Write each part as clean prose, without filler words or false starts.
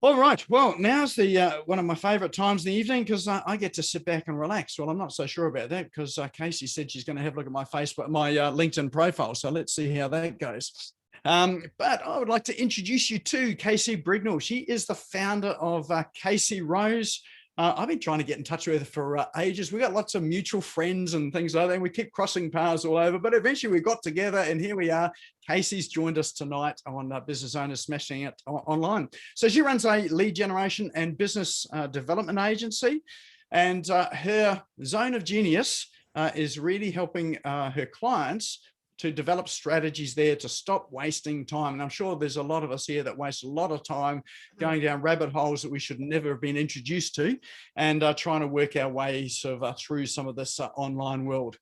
All right. Well, now's the one of my favorite times in the evening because I get to sit back and relax. Well, I'm not so sure about that because Kacie said she's going to have a look at my Facebook, my LinkedIn profile. So let's see how that goes. But I would like to introduce you to Kacie Brignell. She is the founder of Kacie Rose. I've been trying to get in touch with her for ages. We got lots of mutual friends and things like that. And we keep crossing paths all over, but eventually we got together and here we are. Kacie's joined us tonight on Business Owners Smashing It Online. So she runs a lead generation and business development agency, and her zone of genius is really helping her clients to develop strategies there to stop wasting time. And I'm sure there's a lot of us here that waste a lot of time going down rabbit holes that we should never have been introduced to, and trying to work our way sort of through some of this online world.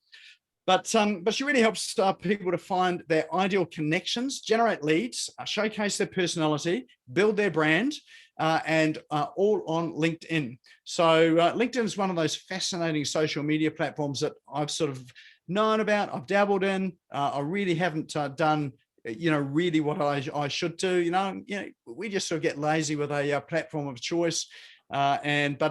But she really helps people to find their ideal connections, generate leads, showcase their personality, build their brand, and all on LinkedIn. So LinkedIn is one of those fascinating social media platforms that I've sort of known about, I've dabbled in. I really haven't done, really what I should do. We just sort of get lazy with a platform of choice. But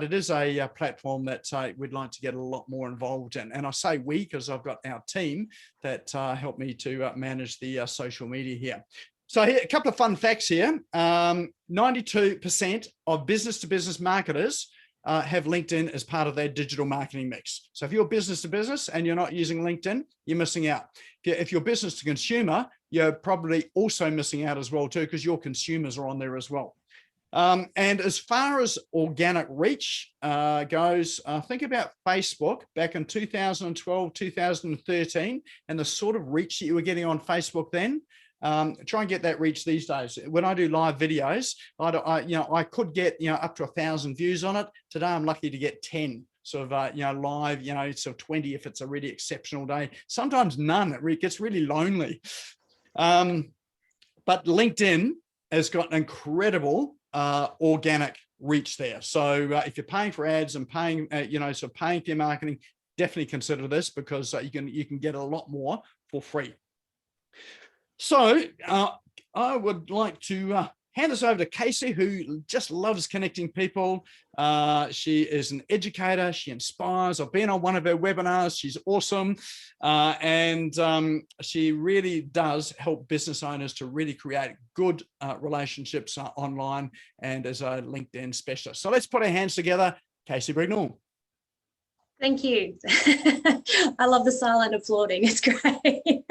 it is a platform that we'd like to get a lot more involved in. And I say we because I've got our team that help me to manage the social media here. So here, a couple of fun facts here. 92% of business-to-business marketers have LinkedIn as part of their digital marketing mix. So if you're business to business and you're not using LinkedIn, you're missing out. If you're business to consumer, you're probably also missing out as well too, because your consumers are on there as well. And as far as organic reach goes, think about Facebook back in 2012, 2013, and the sort of reach that you were getting on Facebook then. Try and get that reach these days. When I do live videos, I could get up to 1,000 views on it. Today, I'm lucky to get 10 sort of live, sort of 20 if it's a really exceptional day. Sometimes none. It gets really lonely. But LinkedIn has got an incredible organic reach there. So if you're paying for ads and paying, sort of paying for your marketing, definitely consider this because you can get a lot more for free. So I would like to hand this over to Kacie, who just loves connecting people. She is an educator. She inspires. I've been on one of her webinars. She's awesome. And she really does help business owners to really create good relationships online and as a LinkedIn specialist. So let's put our hands together. Kacie Brignell. Thank you. I love the silent applauding. It's great.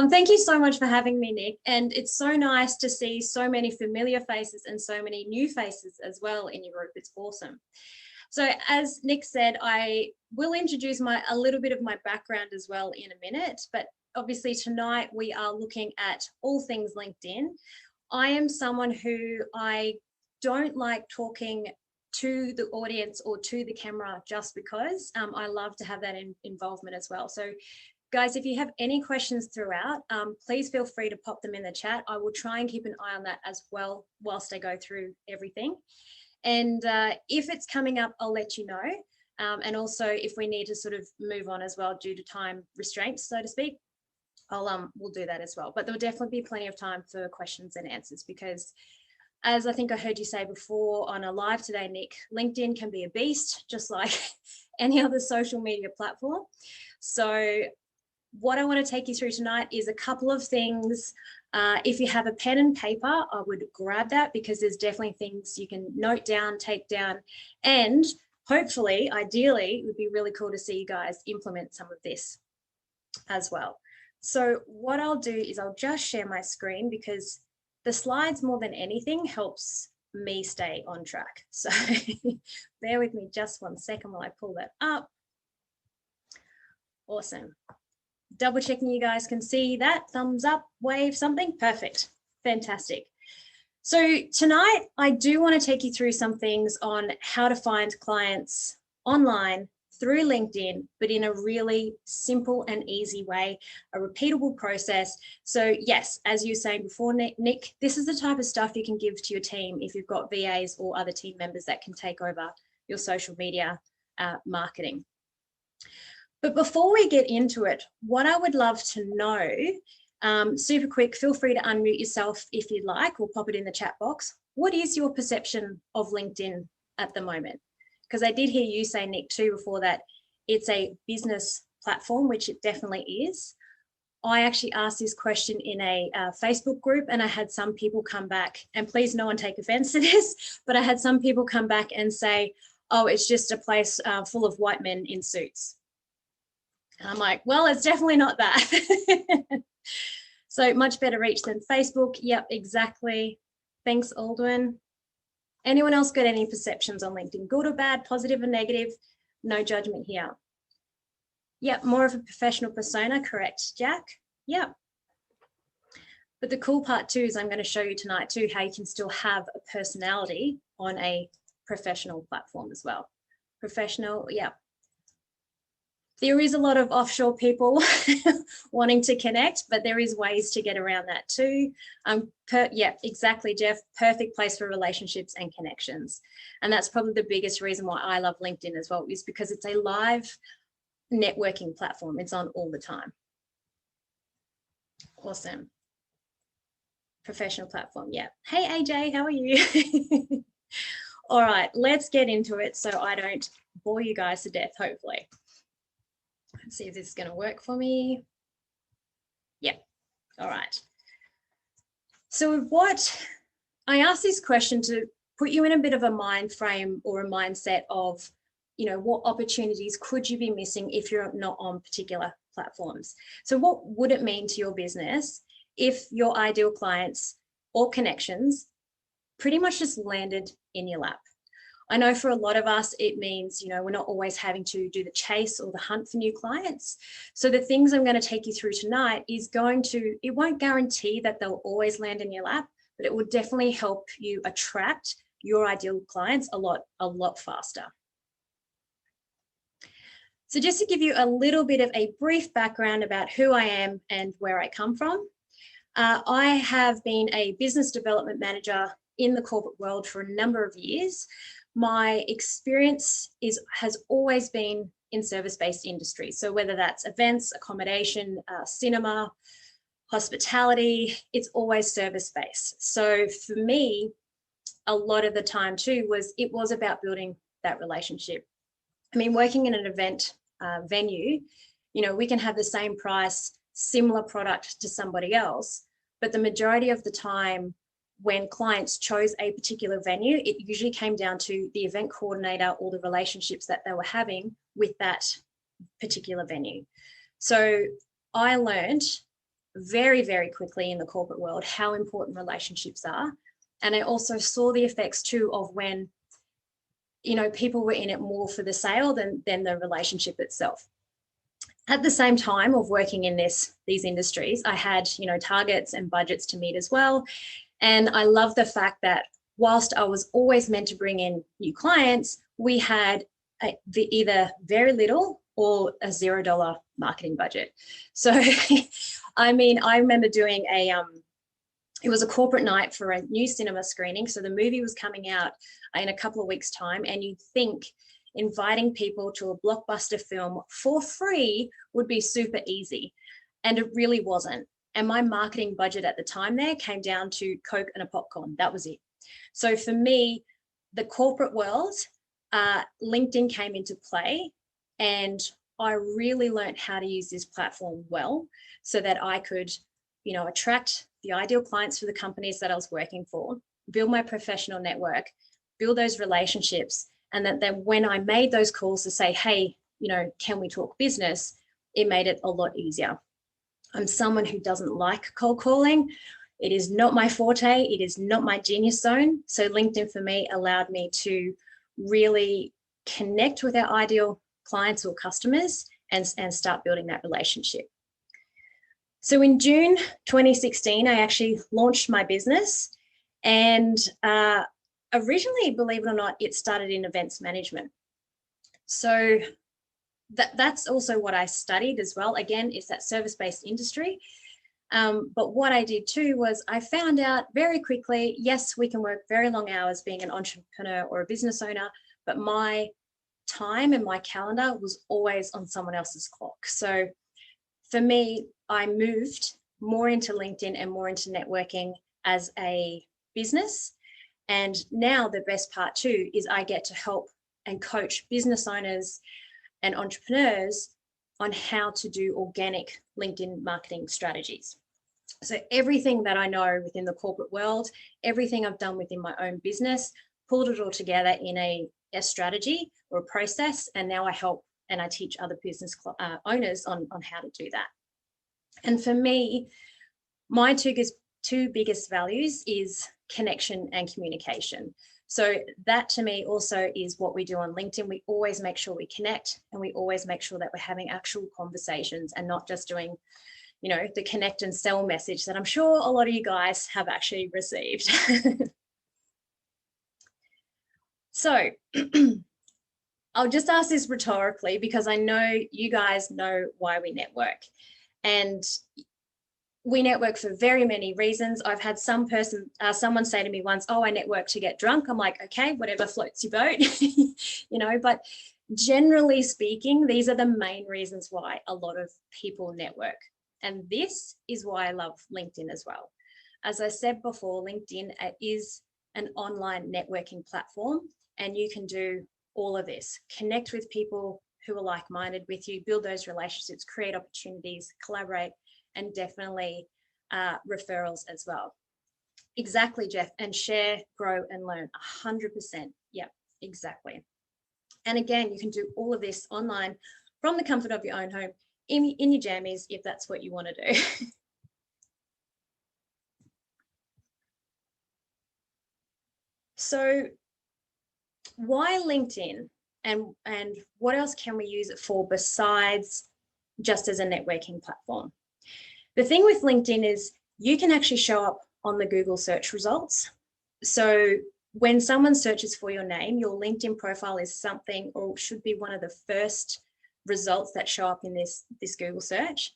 Thank you so much for having me, Nick. And it's so nice to see so many familiar faces and so many new faces as well in your group. It's awesome. So as Nick said, I will introduce a little bit of my background as well in a minute, but obviously tonight we are looking at all things LinkedIn. I am someone who I don't like talking to the audience or to the camera just because. I love to have that involvement as well. So guys, if you have any questions throughout, please feel free to pop them in the chat. I will try and keep an eye on that as well whilst I go through everything. And if it's coming up, I'll let you know. And also if we need to sort of move on as well due to time restraints, so to speak, we'll do that as well. But there'll definitely be plenty of time for questions and answers because as I think I heard you say before on a live today, Nick, LinkedIn can be a beast, just like any other social media platform. So what I want to take you through tonight is a couple of things. If you have a pen and paper, I would grab that because there's definitely things you can note down, take down, and hopefully, ideally, it would be really cool to see you guys implement some of this as well. So what I'll do is I'll just share my screen because the slides more than anything helps me stay on track. So bear with me just 1 second while I pull that up. Awesome. Double checking you guys can see that. Thumbs up, wave, something. Perfect. Fantastic. So tonight, I do want to take you through some things on how to find clients online through LinkedIn, but in a really simple and easy way, a repeatable process. So yes, as you were saying before, Nick, this is the type of stuff you can give to your team if you've got VAs or other team members that can take over your social media marketing. But before we get into it, what I would love to know, super quick, feel free to unmute yourself if you'd like, or pop it in the chat box. what is your perception of LinkedIn at the moment? Because I did hear you say, Nick, too, before that it's a business platform, which it definitely is. I actually asked this question in a Facebook group, and I had some people come back, and please no one take offense to this, but I had some people come back and say, oh, it's just a place full of white men in suits. And I'm like, well, it's definitely not that. So much better reach than Facebook. Yep, exactly. Thanks, Aldwin. Anyone else got any perceptions on LinkedIn? Good or bad, positive or negative? No judgment here. Yep, more of a professional persona, correct, Jack? Yep. But the cool part too is I'm going to show you tonight too how you can still have a personality on a professional platform as well. Professional, yeah. There is a lot of offshore people wanting to connect, but there is ways to get around that too. Yeah, exactly, Jeff. Perfect place for relationships and connections. And that's probably the biggest reason why I love LinkedIn as well, is because it's a live networking platform. It's on all the time. Awesome. Professional platform, yeah. Hey, AJ, how are you? All right, let's get into it so I don't bore you guys to death, hopefully. Let's see if this is going to work for me. Yep. All right. So what I asked this question to put you in a bit of a mind frame or a mindset of, you know, what opportunities could you be missing if you're not on particular platforms? So what would it mean to your business if your ideal clients or connections pretty much just landed in your lap? I know for a lot of us, it means, you know, we're not always having to do the chase or the hunt for new clients. So the things I'm going to take you through tonight is it won't guarantee that they'll always land in your lap, but it will definitely help you attract your ideal clients a lot faster. So just to give you a little bit of a brief background about who I am and where I come from, I have been a business development manager in the corporate world for a number of years. My experience has always been in service-based industries. So whether that's events, accommodation, cinema, hospitality, it's always service-based. So for me, a lot of the time too it was about building that relationship. I mean, working in an event venue, you know, we can have the same price, similar product to somebody else, but the majority of the time when clients chose a particular venue, it usually came down to the event coordinator or the relationships that they were having with that particular venue. So I learned very, very quickly in the corporate world how important relationships are. And I also saw the effects too of when, you know, people were in it more for the sale than the relationship itself. At the same time of working in these industries, I had, you know, targets and budgets to meet as well. And I love the fact that whilst I was always meant to bring in new clients, we had either very little or a $0 marketing budget. So, I mean, I remember doing it was a corporate night for a new cinema screening. So the movie was coming out in a couple of weeks' time, and you'd think inviting people to a blockbuster film for free would be super easy. And it really wasn't. And my marketing budget at the time there came down to Coke and a popcorn. That was it. So for me, the corporate world, LinkedIn came into play, and I really learned how to use this platform well so that I could, you know, attract the ideal clients for the companies that I was working for, build my professional network, build those relationships. And then when I made those calls to say, hey, you know, can we talk business? It made it a lot easier. I'm someone who doesn't like cold calling. It is not my forte. It is not my genius zone. So LinkedIn for me allowed me to really connect with our ideal clients or customers and start building that relationship. So in June 2016, I actually launched my business, and originally, believe it or not, it started in events management. So that's also what I studied as well. Again, it's that service-based industry. But what I did too was I found out very quickly, yes, we can work very long hours being an entrepreneur or a business owner, but my time and my calendar was always on someone else's clock. So for me, I moved more into LinkedIn and more into networking as a business. And now the best part too is I get to help and coach business owners and entrepreneurs on how to do organic LinkedIn marketing strategies. So everything that I know within the corporate world, everything I've done within my own business, pulled it all together in a strategy or a process. And now I help and I teach other business owners on how to do that. And for me, my two biggest values is connection and communication. So that to me also is what we do on LinkedIn. We always make sure we connect, and we always make sure that we're having actual conversations and not just doing, you know, the connect and sell message that I'm sure a lot of you guys have actually received. So I'll just ask this rhetorically because I know you guys know why we network. And we network for very many reasons. I've had someone say to me once, oh, I network to get drunk. I'm like, okay, whatever floats your boat, you know, but generally speaking, these are the main reasons why a lot of people network. And this is why I love LinkedIn as well. As I said before, LinkedIn is an online networking platform, and you can do all of this. Connect with people who are like-minded with you, build those relationships, create opportunities, collaborate, and definitely referrals as well. Exactly, Jeff, and share, grow, and learn 100%. Yeah, exactly. And again, you can do all of this online from the comfort of your own home, in your jammies, if that's what you want to do. So why LinkedIn, and what else can we use it for besides just as a networking platform? The thing with LinkedIn is you can actually show up on the Google search results. So when someone searches for your name, your LinkedIn profile is something, or should be one of the first results that show up in this Google search.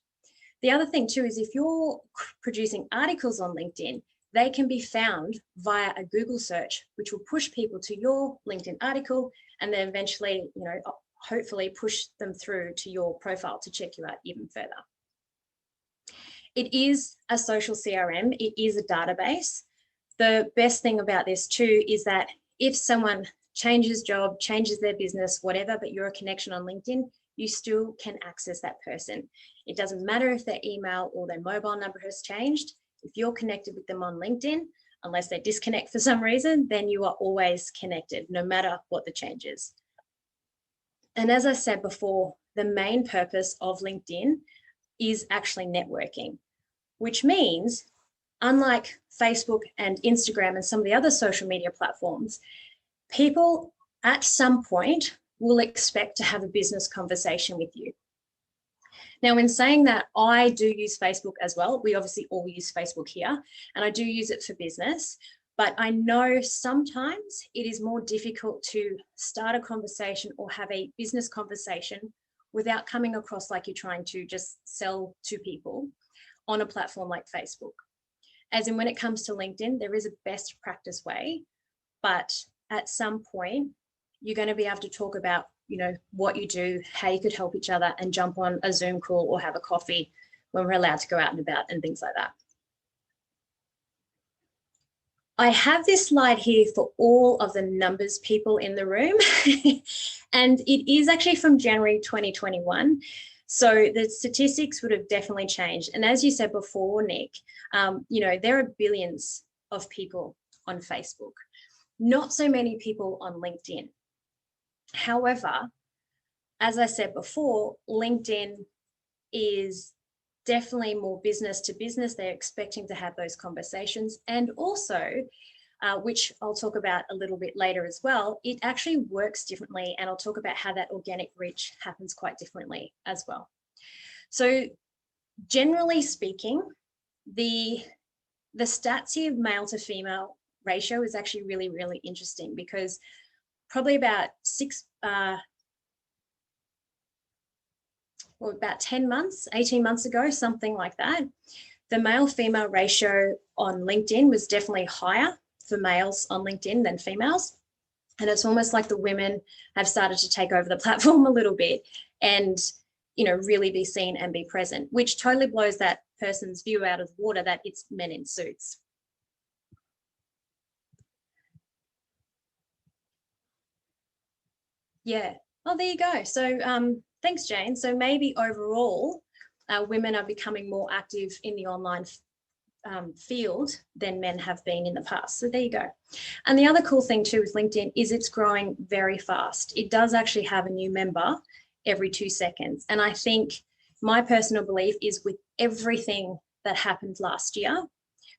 The other thing too is if you're producing articles on LinkedIn, they can be found via a Google search, which will push people to your LinkedIn article, and then eventually, you know, hopefully push them through to your profile to check you out even further. It is a social CRM. It is a database. The best thing about this too is that if someone changes job, changes their business, whatever, but you're a connection on LinkedIn, you still can access that person. It doesn't matter if their email or their mobile number has changed. If you're connected with them on LinkedIn, unless they disconnect for some reason, then you are always connected, no matter what the change is. And as I said before, the main purpose of LinkedIn is actually networking, which means, unlike Facebook and Instagram and some of the other social media platforms, people at some point will expect to have a business conversation with you. Now, in saying that, I do use Facebook as well. We obviously all use Facebook here, and I do use it for business, but I know sometimes it is more difficult to start a conversation or have a business conversation without coming across like you're trying to just sell to people on a platform like Facebook. As in, when it comes to LinkedIn, there is a best practice way, but at some point, you're going to be able to talk about, you know, what you do, how you could help each other, and jump on a Zoom call or have a coffee when we're allowed to go out and about and things like that. I have this slide here for all of the numbers people in the room, and it is actually from January 2021. So the statistics would have definitely changed. And as you said before, Nick, you know, there are billions of people on Facebook, not so many people on LinkedIn. However, as I said before, LinkedIn is definitely more business to business. They're expecting to have those conversations. And also, which I'll talk about a little bit later as well, it actually works differently. And I'll talk about how that organic reach happens quite differently as well. So generally speaking, the stats here, male to female ratio, is actually really, really interesting, because probably about about 10 months, 18 months ago, something like that, the male-female ratio on LinkedIn was definitely higher for males on LinkedIn than females. And it's almost like the women have started to take over the platform a little bit and, you know, really be seen and be present, which totally blows that person's view out of the water that it's men in suits. Yeah. Oh, there you go. So thanks, Jane. So maybe overall, women are becoming more active in the online field than men have been in the past. So there you go. And the other cool thing too with LinkedIn is it's growing very fast. It does actually have a new member every 2 seconds. And I think my personal belief is with everything that happened last year,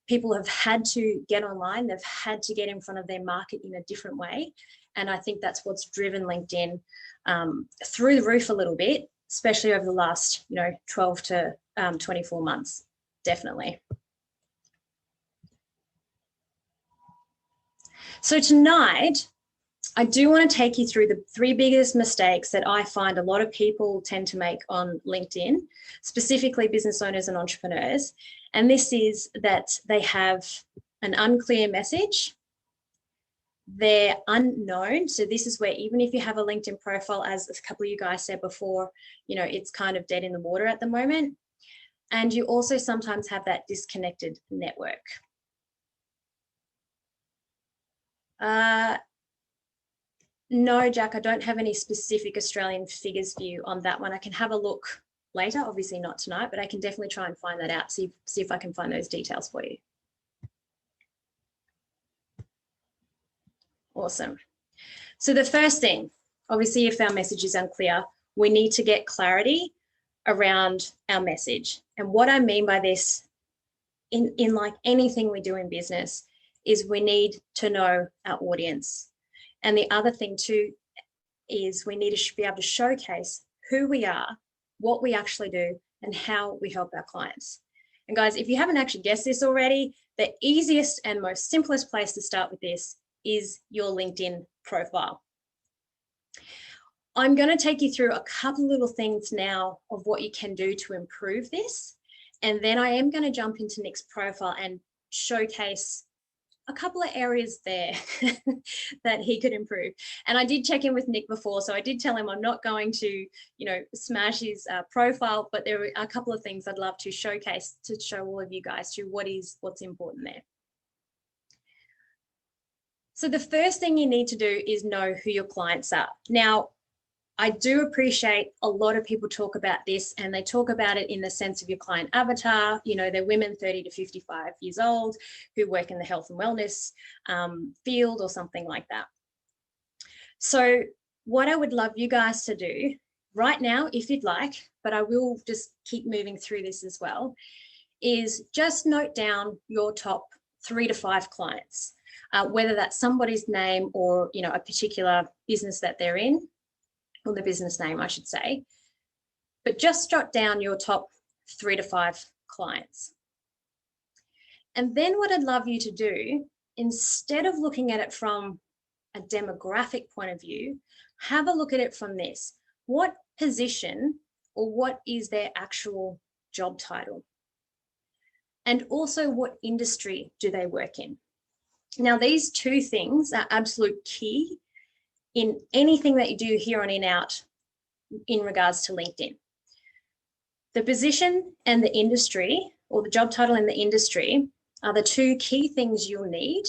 people have had to get online, they've had to get in front of their market in a different way. And I think that's what's driven LinkedIn through the roof a little bit, especially over the last 12 to 24 months, definitely. So tonight, I do want to take you through the 3 biggest mistakes that I find a lot of people tend to make on LinkedIn, specifically business owners and entrepreneurs. And this is that they have an unclear message. They're unknown. So this is where even if you have a LinkedIn profile, as a couple of you guys said before, it's kind of dead in the water at the moment. And you also sometimes have that disconnected network. No, Jack, I don't have any specific Australian figures for you on that one. I can have a look later, obviously not tonight, but I can definitely try and find that out, see if I can find those details for you. Awesome. So the first thing, obviously, if our message is unclear, we need to get clarity around our message. And what I mean by this, in like anything we do in business, is we need to know our audience. And the other thing too is we need to be able to showcase who we are, what we actually do, and how we help our clients. And guys, if you haven't actually guessed this already, the easiest and most simplest place to start with this is your LinkedIn profile. I'm going to take you through a couple little things now of what you can do to improve this. And then I am going to jump into Nick's profile and showcase a couple of areas there that he could improve. And I did check in with Nick before, so I did tell him I'm not going to, smash his profile, but there are a couple of things I'd love to showcase to show all of you guys to what's important there. So the first thing you need to do is know who your clients are. Now, I do appreciate a lot of people talk about this, and they talk about it in the sense of your client avatar. They're women 30 to 55 years old who work in the health and wellness field or something like that. So what I would love you guys to do right now, if you'd like, but I will just keep moving through this as well, is just note down your top 3 to 5 clients, whether that's somebody's name or, a particular business that they're in, or the business name, I should say, but just jot down your top 3 to 5 clients. And then what I'd love you to do, instead of looking at it from a demographic point of view, have a look at it from this. What position or what is their actual job title? And also, what industry do they work in? Now, these 2 things are absolute key in anything that you do here on in out in regards to LinkedIn. The position and the industry, or the job title and the industry, are the 2 key things you'll need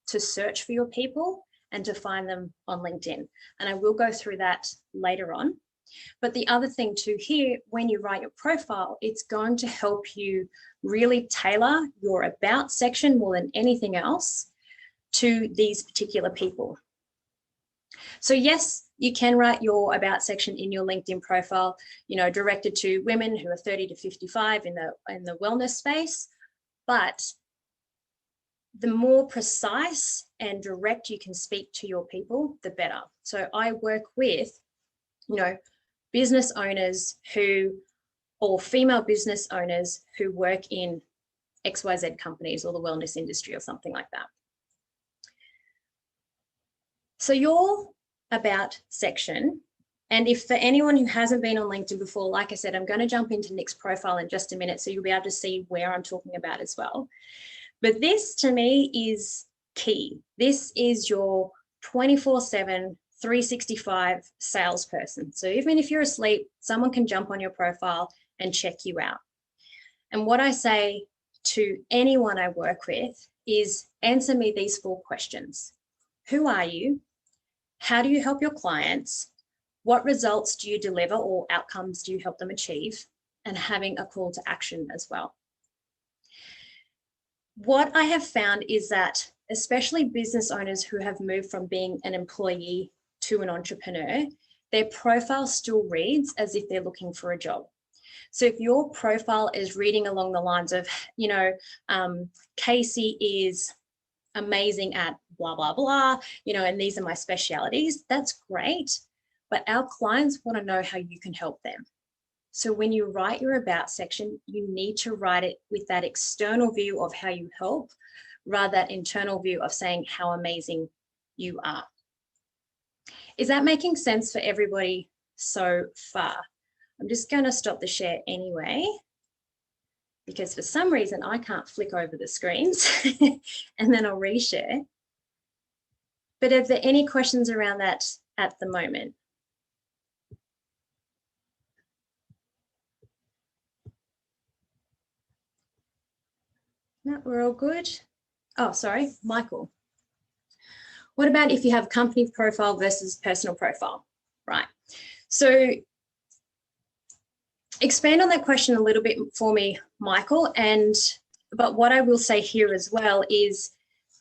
to search for your people and to find them on LinkedIn. And I will go through that later on. But the other thing too here, when you write your profile, it's going to help you really tailor your about section more than anything else to these particular people. So yes, you can write your about section in your LinkedIn profile, directed to women who are 30 to 55 in the wellness space, but the more precise and direct you can speak to your people, the better. So I work with, business owners or female business owners who work in XYZ companies or the wellness industry or something like that. So your about section, and if for anyone who hasn't been on LinkedIn before, like I said, I'm going to jump into Nick's profile in just a minute, so you'll be able to see where I'm talking about as well. But this to me is key. This is your 24/7, 365 salesperson. So even if you're asleep, someone can jump on your profile and check you out. And what I say to anyone I work with is answer me these 4 questions. Who are you? How do you help your clients? what results do you deliver or outcomes do you help them achieve, and having a call to action as well. What I have found is that especially business owners who have moved from being an employee to an entrepreneur, their profile still reads as if they're looking for a job. So if your profile is reading along the lines of, Kacie is amazing at blah, blah, blah, and these are my specialities, that's great. But our clients want to know how you can help them. So when you write your about section, you need to write it with that external view of how you help, rather that internal view of saying how amazing you are. Is that making sense for everybody so far? I'm just going to stop the share anyway, because for some reason I can't flick over the screens and then I'll reshare. But are there any questions around that at the moment? No, we're all good. Oh, sorry, Michael. What about if you have company profile versus personal profile? Right. So expand on that question a little bit for me, Michael. But what I will say here as well is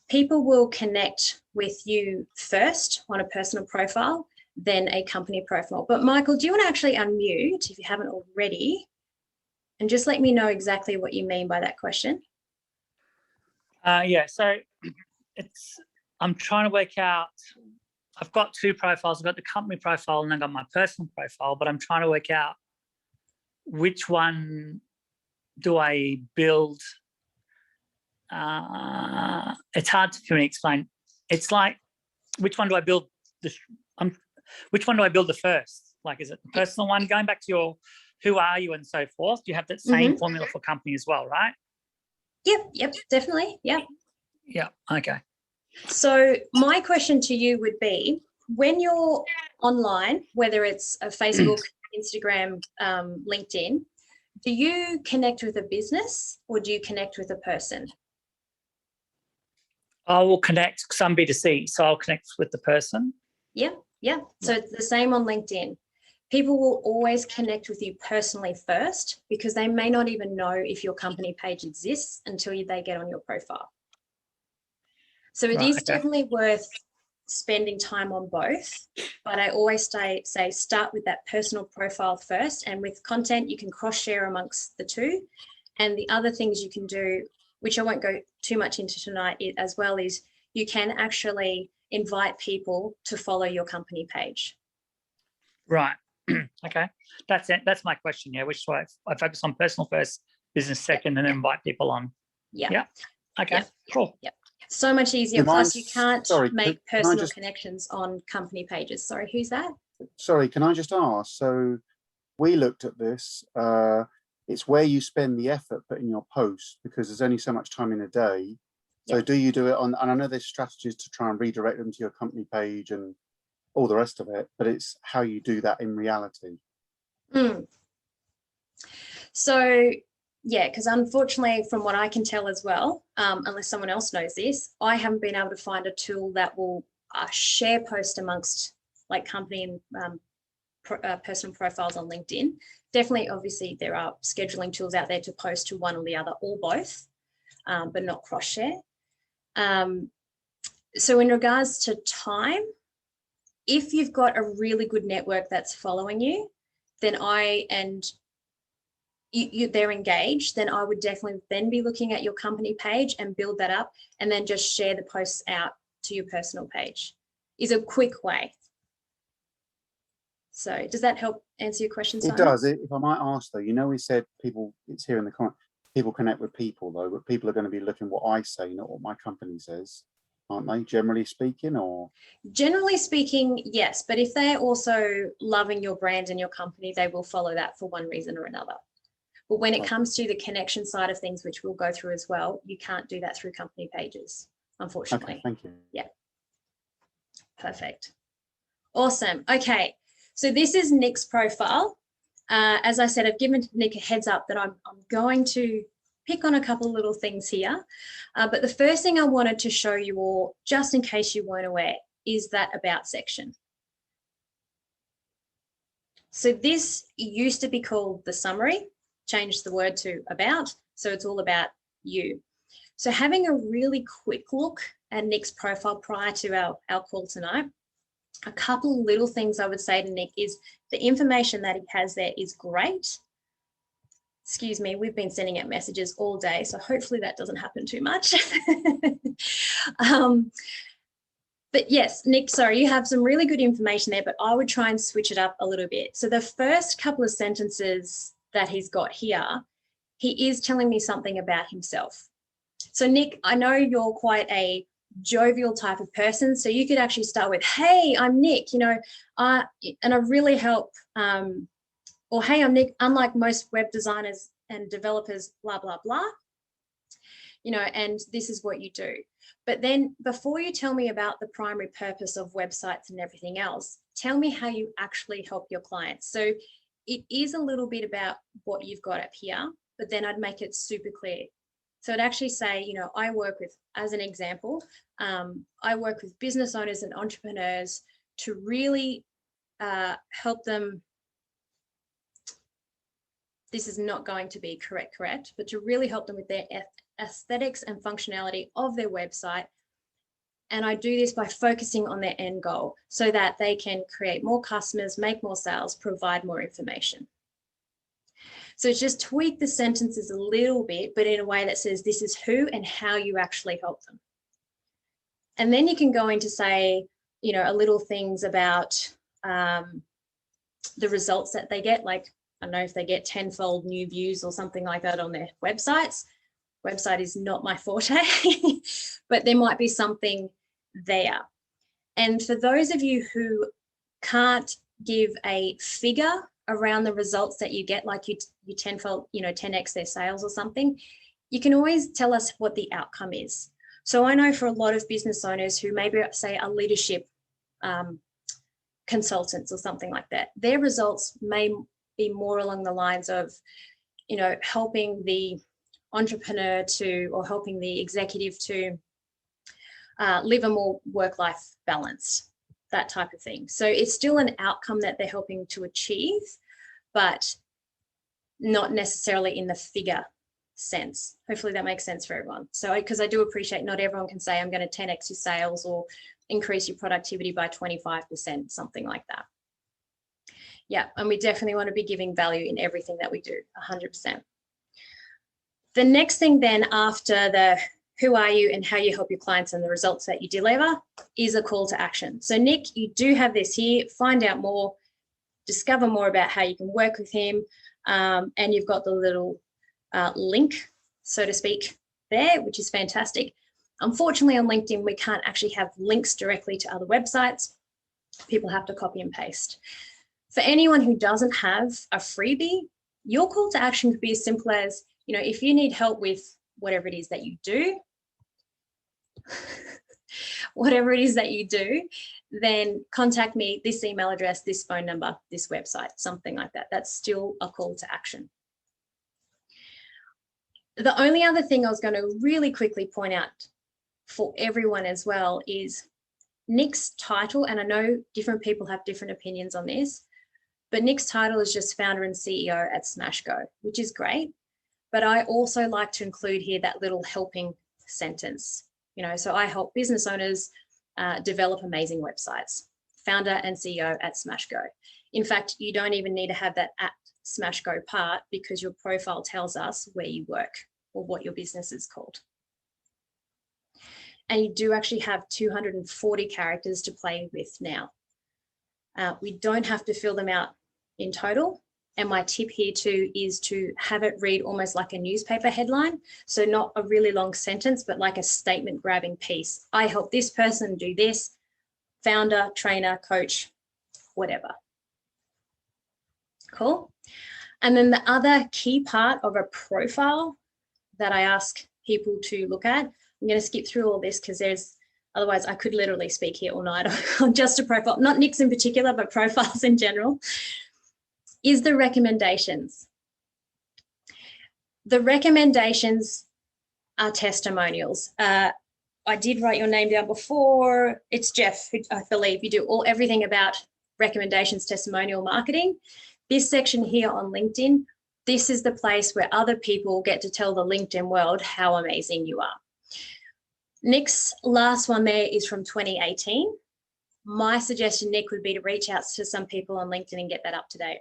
people will connect with you first on a personal profile, then a company profile. But Michael, do you want to actually unmute if you haven't already? And just let me know exactly what you mean by that question. Yeah, so I'm trying to work out, I've got two profiles. I've got the company profile and I've got my personal profile, but I'm trying to work out which one do I build. It's hard for me to explain. It's like, which one do I build? Which one do I build the first? Like, is it the personal one? Going back to your who are you and so forth, you have that same formula for company as well, right? Yep, definitely. Yep. Yeah, okay. So my question to you would be, when you're online, whether it's a Facebook, Instagram, LinkedIn, do you connect with a business or do you connect with a person? I will connect, because I'm B2C, so I'll connect with the person. Yeah. So it's the same on LinkedIn. People will always connect with you personally first, because they may not even know if your company page exists until they get on your profile. So it is definitely worth spending time on both, but I always say start with that personal profile first, and with content you can cross share amongst the two. And the other things you can do, which I won't go too much into tonight as well, is you can actually invite people to follow your company page. Right. Okay, that's it. That's my question. Yeah, which way I focus on personal first, business second, and then invite people on. Yeah. Okay. Cool. Yeah. So much easier. Plus, you can't make personal connections on company pages. Sorry, who's that? Sorry, can I just ask? So we looked at this. It's where you spend the effort putting your post, because there's only so much time in a day. So do you do it on, and I know there's strategies to try and redirect them to your company page and all the rest of it, but it's how you do that in reality. So yeah, because unfortunately, from what I can tell as well, unless someone else knows this, I haven't been able to find a tool that will share post amongst like company and personal profiles on LinkedIn. Definitely, obviously, there are scheduling tools out there to post to one or the other or both, but not cross share. So in regards to time, if you've got a really good network that's following you, then they're engaged, then I would definitely then be looking at your company page and build that up, and then just share the posts out to your personal page is a quick way. So does that help answer your question, Simon? It does. If I might ask though, we said people, it's here in the comment, people connect with people though, but people are going to be looking what I say, not what my company says, aren't they, generally speaking? Or generally speaking, yes, but if they're also loving your brand and your company, they will follow that for one reason or another. But when it comes to the connection side of things, which we'll go through as well, you can't do that through company pages, unfortunately. Okay, thank you. Yeah. Perfect. Awesome. Okay. So this is Nick's profile. As I said, I've given Nick a heads up that I'm going to pick on a couple of little things here. But the first thing I wanted to show you all, just in case you weren't aware, is that about section. So this used to be called the summary, changed the word to about, so it's all about you. So having a really quick look at Nick's profile prior to our call tonight, a couple little things I would say to Nick is the information that he has there is great. Excuse me, we've been sending out messages all day, so hopefully that doesn't happen too much. But yes, Nick, sorry, you have some really good information there, but I would try and switch it up a little bit. So the first couple of sentences that he's got here, he is telling me something about himself. So Nick, I know you're quite a jovial type of person, so you could actually start with, hey, I'm Nick, you know, and I really help, or hey, I'm Nick, unlike most web designers and developers, blah, blah, blah, you know, and this is what you do. But then before you tell me about the primary purpose of websites and everything else, tell me how you actually help your clients. So it is a little bit about what you've got up here, but then I'd make it super clear. So I'd actually say, you know, I work with, as an example, I work with business owners and entrepreneurs to really help them. This is not going to be correct, but to really help them with their aesthetics and functionality of their website. And I do this by focusing on their end goal so that they can create more customers, make more sales, provide more information. So it's just tweak the sentences a little bit, but in a way that says this is who and how you actually help them. And then you can go into say, you know, a little things about the results that they get. Like, I don't know if they get 10-fold new views or something like that on their websites. Website is not my forte, but there might be something there. And for those of you who can't give a figure around the results that you get, like you 10-fold, you know, 10x their sales or something, you can always tell us what the outcome is. So I know for a lot of business owners who maybe say are leadership consultants or something like that, their results may be more along the lines of, you know, helping the entrepreneur to, or helping the executive to live a more work-life balance, that type of thing. So it's still an outcome that they're helping to achieve, but not necessarily in the figure sense. Hopefully that makes sense for everyone. So, because I do appreciate not everyone can say, I'm going to 10x your sales or increase your productivity by 25%, something like that. Yeah, and we definitely want to be giving value in everything that we do, 100%. The next thing then after the who are you and how you help your clients and the results that you deliver is a call to action. So Nick, you do have this here, find out more, discover more about how you can work with him. And you've got the little link, so to speak, there, which is fantastic. Unfortunately on LinkedIn, we can't actually have links directly to other websites. People have to copy and paste. For anyone who doesn't have a freebie, your call to action could be as simple as, you know, if you need help with whatever it is that you do, then contact me, this email address, this phone number, this website, something like that. That's still a call to action. The only other thing I was going to really quickly point out for everyone as well is Nick's title, and I know different people have different opinions on this, but Nick's title is just founder and CEO at SmashGo, which is great. But I also like to include here that little helping sentence, you know, so I help business owners develop amazing websites, founder and CEO at SmashGo. In fact, you don't even need to have that at SmashGo part because your profile tells us where you work or what your business is called. And you do actually have 240 characters to play with now. We don't have to fill them out in total. And my tip here too is to have it read almost like a newspaper headline. So not a really long sentence, but like a statement grabbing piece. I help this person do this, founder, trainer, coach, whatever. Cool. And then the other key part of a profile that I ask people to look at, I'm going to skip through all this because otherwise I could literally speak here all night on just a profile, not Nick's in particular, but profiles in general, is the recommendations. The recommendations are testimonials. I did write your name down before. It's Jeff, who I believe you do everything about recommendations, testimonial marketing. This section here on LinkedIn, this is the place where other people get to tell the LinkedIn world how amazing you are. Nick's last one there is from 2018. My suggestion, Nick, would be to reach out to some people on LinkedIn and get that up to date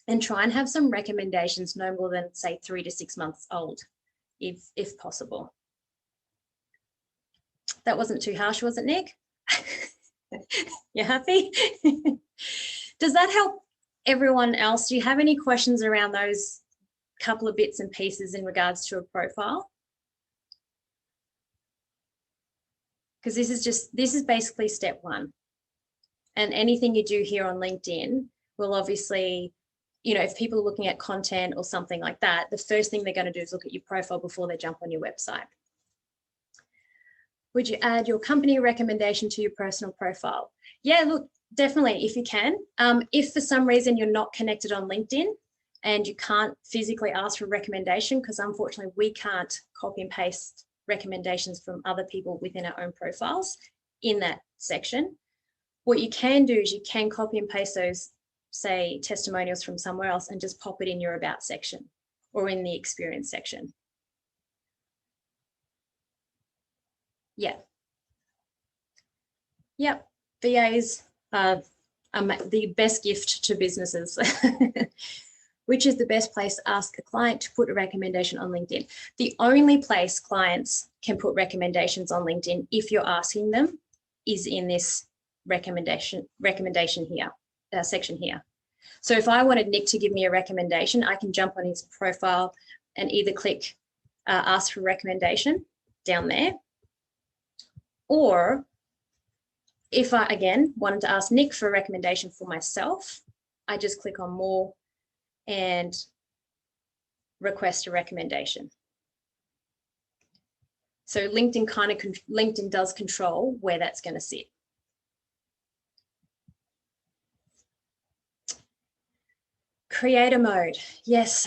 and try and have some recommendations no more than, say, 3 to 6 months old, if possible. That wasn't too harsh, was it, Nick? You happy? Does that help everyone else? Do you have any questions around those couple of bits and pieces in regards to a profile? Because this is basically step one. And anything you do here on LinkedIn will obviously, you know, if people are looking at content or something like that, the first thing they're going to do is look at your profile before they jump on your website. Would you add your company recommendation to your personal profile? Yeah, look, definitely, if you can. If for some reason you're not connected on LinkedIn and you can't physically ask for a recommendation, because unfortunately we can't copy and paste recommendations from other people within our own profiles in that section, what you can do is you can copy and paste those, say, testimonials from somewhere else and just pop it in your about section or in the experience section. Yeah. Yep. VAs are the best gift to businesses. Which is the best place to ask a client to put a recommendation on LinkedIn? The only place clients can put recommendations on LinkedIn, if you're asking them, is in this recommendation here, section here. So if I wanted Nick to give me a recommendation, I can jump on his profile and either click ask for recommendation down there, or if I, again, wanted to ask Nick for a recommendation for myself, I just click on more and request a recommendation. So LinkedIn does control where that's going to sit. Creator mode, yes.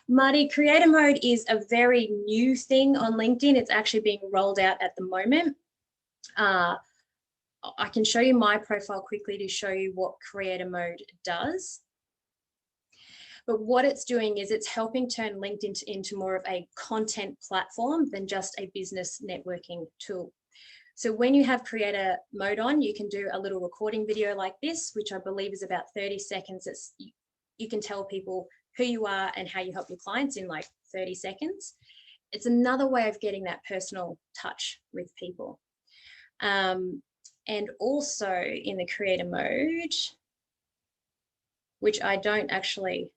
Marty, creator mode is a very new thing on LinkedIn. It's actually being rolled out at the moment. I can show you my profile quickly to show you what creator mode does. But what it's doing is it's helping turn LinkedIn into more of a content platform than just a business networking tool. So when you have creator mode on, you can do a little recording video like this, which I believe is about 30 seconds. You can tell people who you are and how you help your clients in like 30 seconds. It's another way of getting that personal touch with people. And also in the creator mode, which I don't actually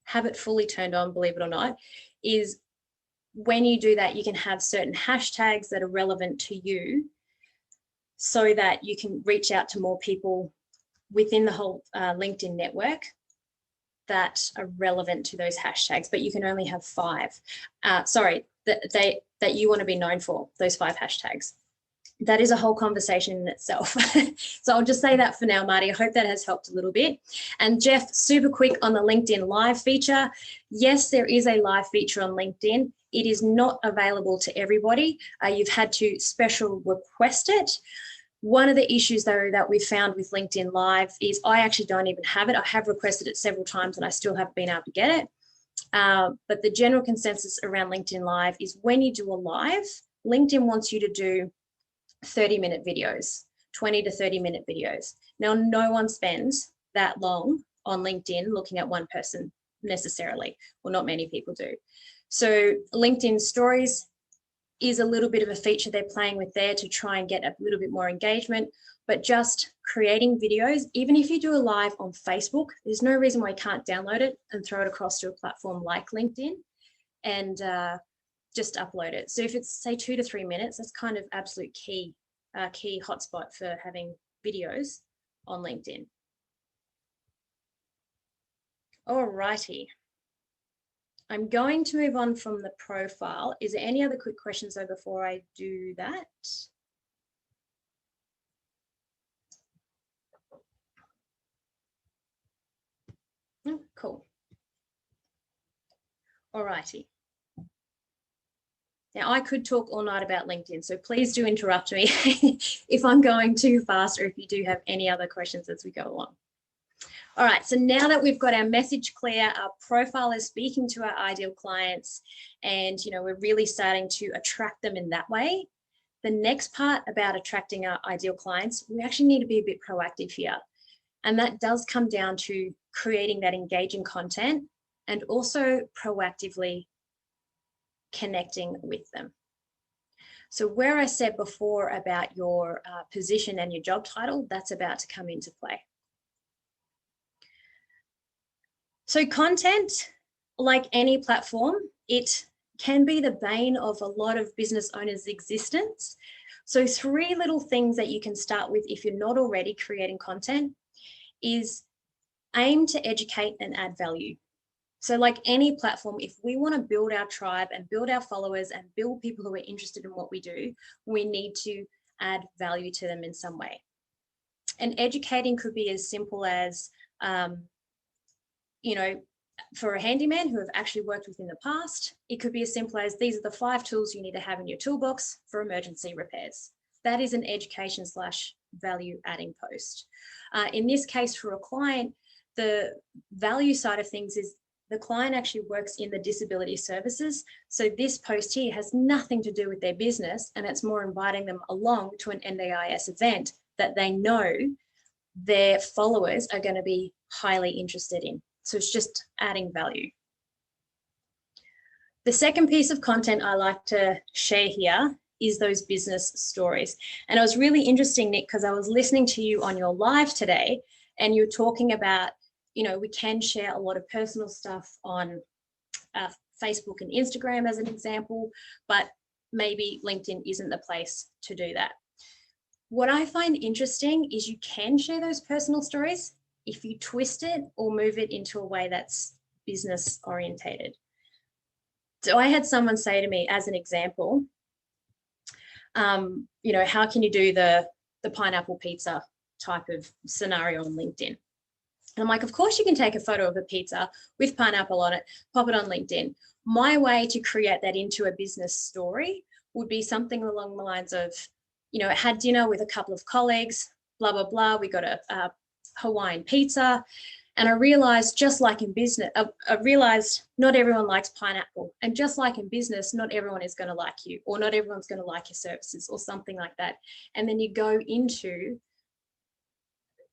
have it fully turned on, believe it or not, is when you do that, you can have certain hashtags that are relevant to you so that you can reach out to more people within the whole LinkedIn network that are relevant to those hashtags, but you can only have 5. That you want to be known for, those 5 hashtags. That is a whole conversation in itself. So I'll just say that for now, Marty. I hope that has helped a little bit. And Jeff, super quick on the LinkedIn Live feature. Yes, there is a live feature on LinkedIn. It is not available to everybody. You've had to special request it. One of the issues, though, that we've found with LinkedIn Live is I actually don't even have it. I have requested it several times and I still haven't been able to get it. But the general consensus around LinkedIn Live is when you do a live, LinkedIn wants you to do 30-minute videos, 20 to 30-minute videos. Now, no one spends that long on LinkedIn looking at one person necessarily, well, not many people do. So LinkedIn Stories is a little bit of a feature they're playing with there to try and get a little bit more engagement, but just creating videos, even if you do a live on Facebook, there's no reason why you can't download it and throw it across to a platform like LinkedIn and just upload it. So if it's say 2 to 3 minutes, that's kind of absolute key hotspot for having videos on LinkedIn. All righty. I'm going to move on from the profile. Is there any other quick questions though before I do that? Oh, cool. All righty. Now, I could talk all night about LinkedIn, so please do interrupt me if I'm going too fast or if you do have any other questions as we go along. All right, so now that we've got our message clear, our profile is speaking to our ideal clients, and we're really starting to attract them in that way. The next part about attracting our ideal clients, we actually need to be a bit proactive here. And that does come down to creating that engaging content and also proactively connecting with them. So where I said before about your position and your job title, that's about to come into play. So content, like any platform, it can be the bane of a lot of business owners' existence. So 3 little things that you can start with if you're not already creating content is aim to educate and add value. So like any platform, if we want to build our tribe and build our followers and build people who are interested in what we do, we need to add value to them in some way. And educating could be as simple as, for a handyman who have actually worked with in the past, it could be as simple as these are the 5 tools you need to have in your toolbox for emergency repairs. That is an education / value adding post. In this case, for a client, the value side of things is the client actually works in the disability services. So this post here has nothing to do with their business, and it's more inviting them along to an NDIS event that they know their followers are going to be highly interested in. So it's just adding value. The second piece of content I like to share here is those business stories. And it was really interesting, Nick, because I was listening to you on your live today, and you're talking about, we can share a lot of personal stuff on Facebook and Instagram as an example, but maybe LinkedIn isn't the place to do that. What I find interesting is you can share those personal stories if you twist it or move it into a way that's business orientated. So I had someone say to me as an example, how can you do the pineapple pizza type of scenario on LinkedIn? And I'm like, of course you can take a photo of a pizza with pineapple on it, pop it on LinkedIn. My way to create that into a business story would be something along the lines of, I had dinner with a couple of colleagues, blah, blah, blah. We got a Hawaiian pizza. And I realized, just like in business, I realized not everyone likes pineapple. And just like in business, not everyone is going to like you, or not everyone's going to like your services, or something like that. And then you go into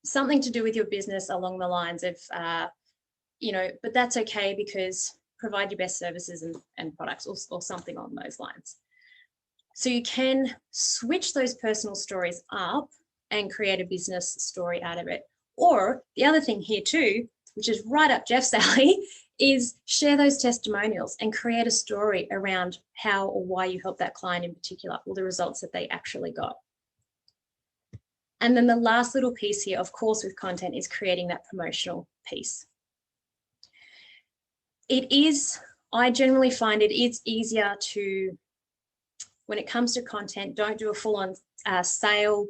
something to do with your business along the lines of, but that's okay because provide your best services and products, or something along those lines. So you can switch those personal stories up and create a business story out of it. Or the other thing here too, which is right up Jeff's alley, is share those testimonials and create a story around how or why you helped that client in particular, or the results that they actually got. And then the last little piece here, of course, with content is creating that promotional piece. I generally find it's easier to, when it comes to content, don't do a full-on sale.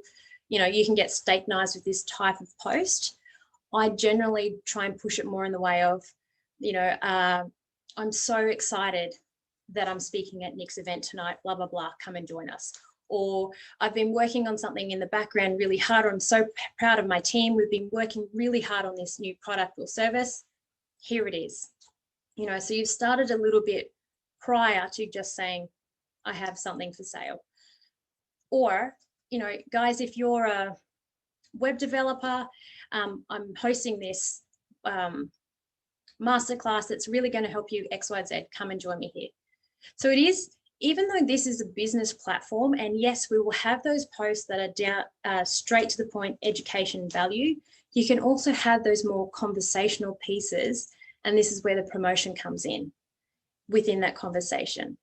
You can get steak knives with this type of post. I generally try and push it more in the way of, I'm so excited that I'm speaking at Nick's event tonight, blah, blah, blah, come and join us. Or I've been working on something in the background really hard, or I'm so proud of my team. We've been working really hard on this new product or service. Here it is. So you've started a little bit prior to just saying, I have something for sale. Or, guys, if you're a web developer, I'm hosting this masterclass that's really going to help you XYZ. Come and join me here. So it is, even though this is a business platform, and yes, we will have those posts that are down straight to the point, education value, you can also have those more conversational pieces. And this is where the promotion comes in within that conversation.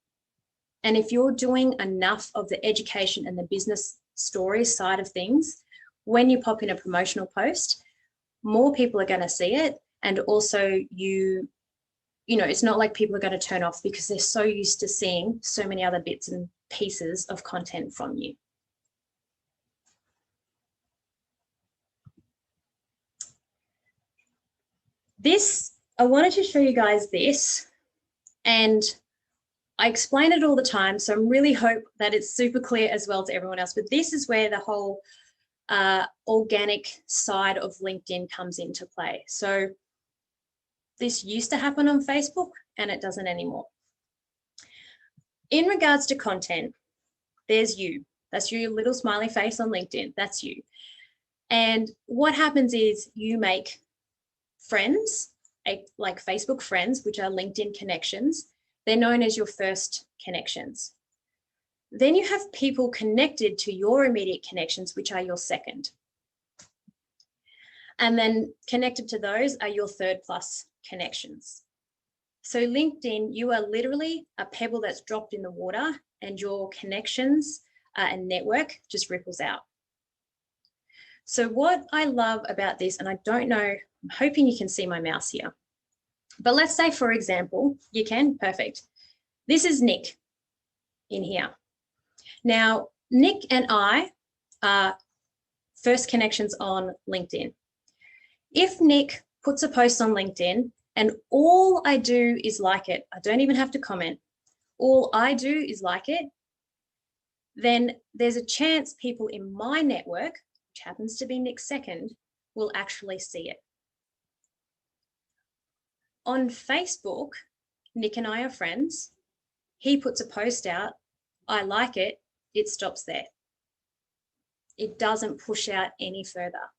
And if you're doing enough of the education and the business story side of things, when you pop in a promotional post, more people are going to see it. And also it's not like people are going to turn off because they're so used to seeing so many other bits and pieces of content from you. I wanted to show you guys this, and I explain it all the time, so I really hope that it's super clear as well to everyone else. But this is where the whole organic side of LinkedIn comes into play. So this used to happen on Facebook and it doesn't anymore. In regards to content, there's you. That's your little smiley face on LinkedIn. That's you. And what happens is you make friends, like Facebook friends, which are LinkedIn connections. They're known as your first connections. Then you have people connected to your immediate connections, which are your second. And then connected to those are your third plus connections. So LinkedIn, you are literally a pebble that's dropped in the water and your connections and network just ripples out. So what I love about this, and I don't know, I'm hoping you can see my mouse here, but let's say, for example, you can, perfect. This is Nick in here. Now, Nick and I are first connections on LinkedIn. If Nick puts a post on LinkedIn and all I do is like it, I don't even have to comment, all I do is like it, then there's a chance people in my network, which happens to be Nick's second, will actually see it. On Facebook, Nick and I are friends. He puts a post out, I like it, it stops there. It doesn't push out any further.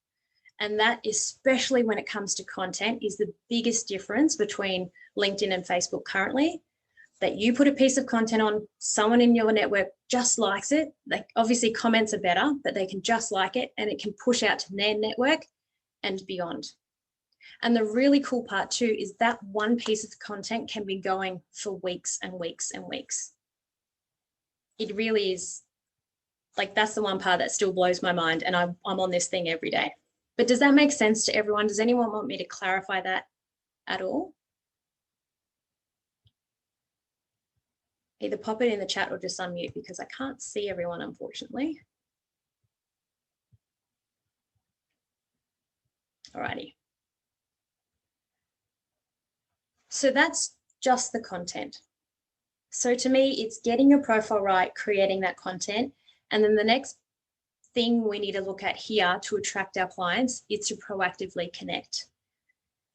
And that, especially when it comes to content, is the biggest difference between LinkedIn and Facebook currently. That you put a piece of content on, someone in your network just likes it. Like, obviously comments are better, but they can just like it and it can push out to their network and beyond. And the really cool part too is that one piece of content can be going for weeks and weeks and weeks. It really is, like, that's the one part that still blows my mind, and I'm on this thing every day. But does that make sense to everyone? Does anyone want me to clarify that at all? Either pop it in the chat or just unmute, because I can't see everyone, unfortunately. Alrighty. So that's just the content. So to me, it's getting your profile right, creating that content. And then the next thing we need to look at here to attract our clients is to proactively connect.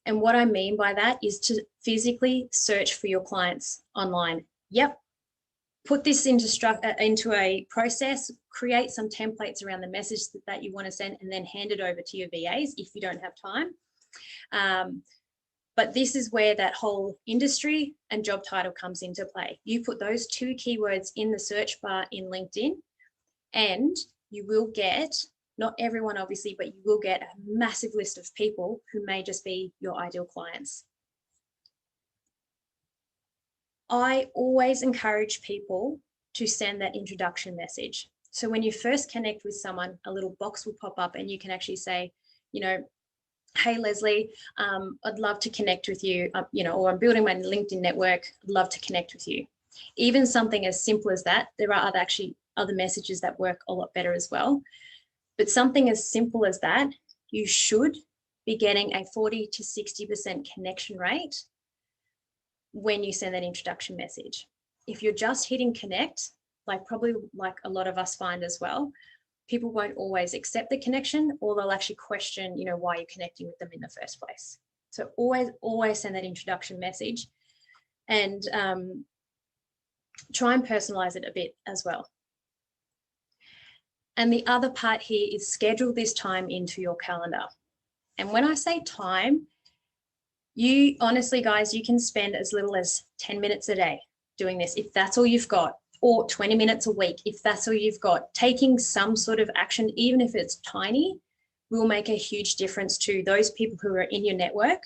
And what I mean by that is to physically search for your clients online. Yep. Put this into a process, create some templates around the message that you want to send, and then hand it over to your VAs if you don't have time. But this is where that whole industry and job title comes into play. You put those two keywords in the search bar in LinkedIn, and you will get, not everyone obviously, but you will get a massive list of people who may just be your ideal clients. I always encourage people to send that introduction message. So when you first connect with someone, a little box will pop up and you can actually say, you know, hey, Leslie, I'd love to connect with you, you know, or I'm building my LinkedIn network, I'd love to connect with you. Even something as simple as that, there are other messages that work a lot better as well. But something as simple as that, you should be getting a 40 to 60% connection rate when you send that introduction message. If you're just hitting connect, probably like a lot of us find as well, people won't always accept the connection, or they'll actually question, you know, why you're connecting with them in the first place. So always send that introduction message, and try and personalize it a bit as well. And the other part here is schedule this time into your calendar. And when I say time, you honestly, guys, you can spend as little as 10 minutes a day doing this, if that's all you've got, or 20 minutes a week, if that's all you've got. Taking some sort of action, even if it's tiny, will make a huge difference to those people who are in your network,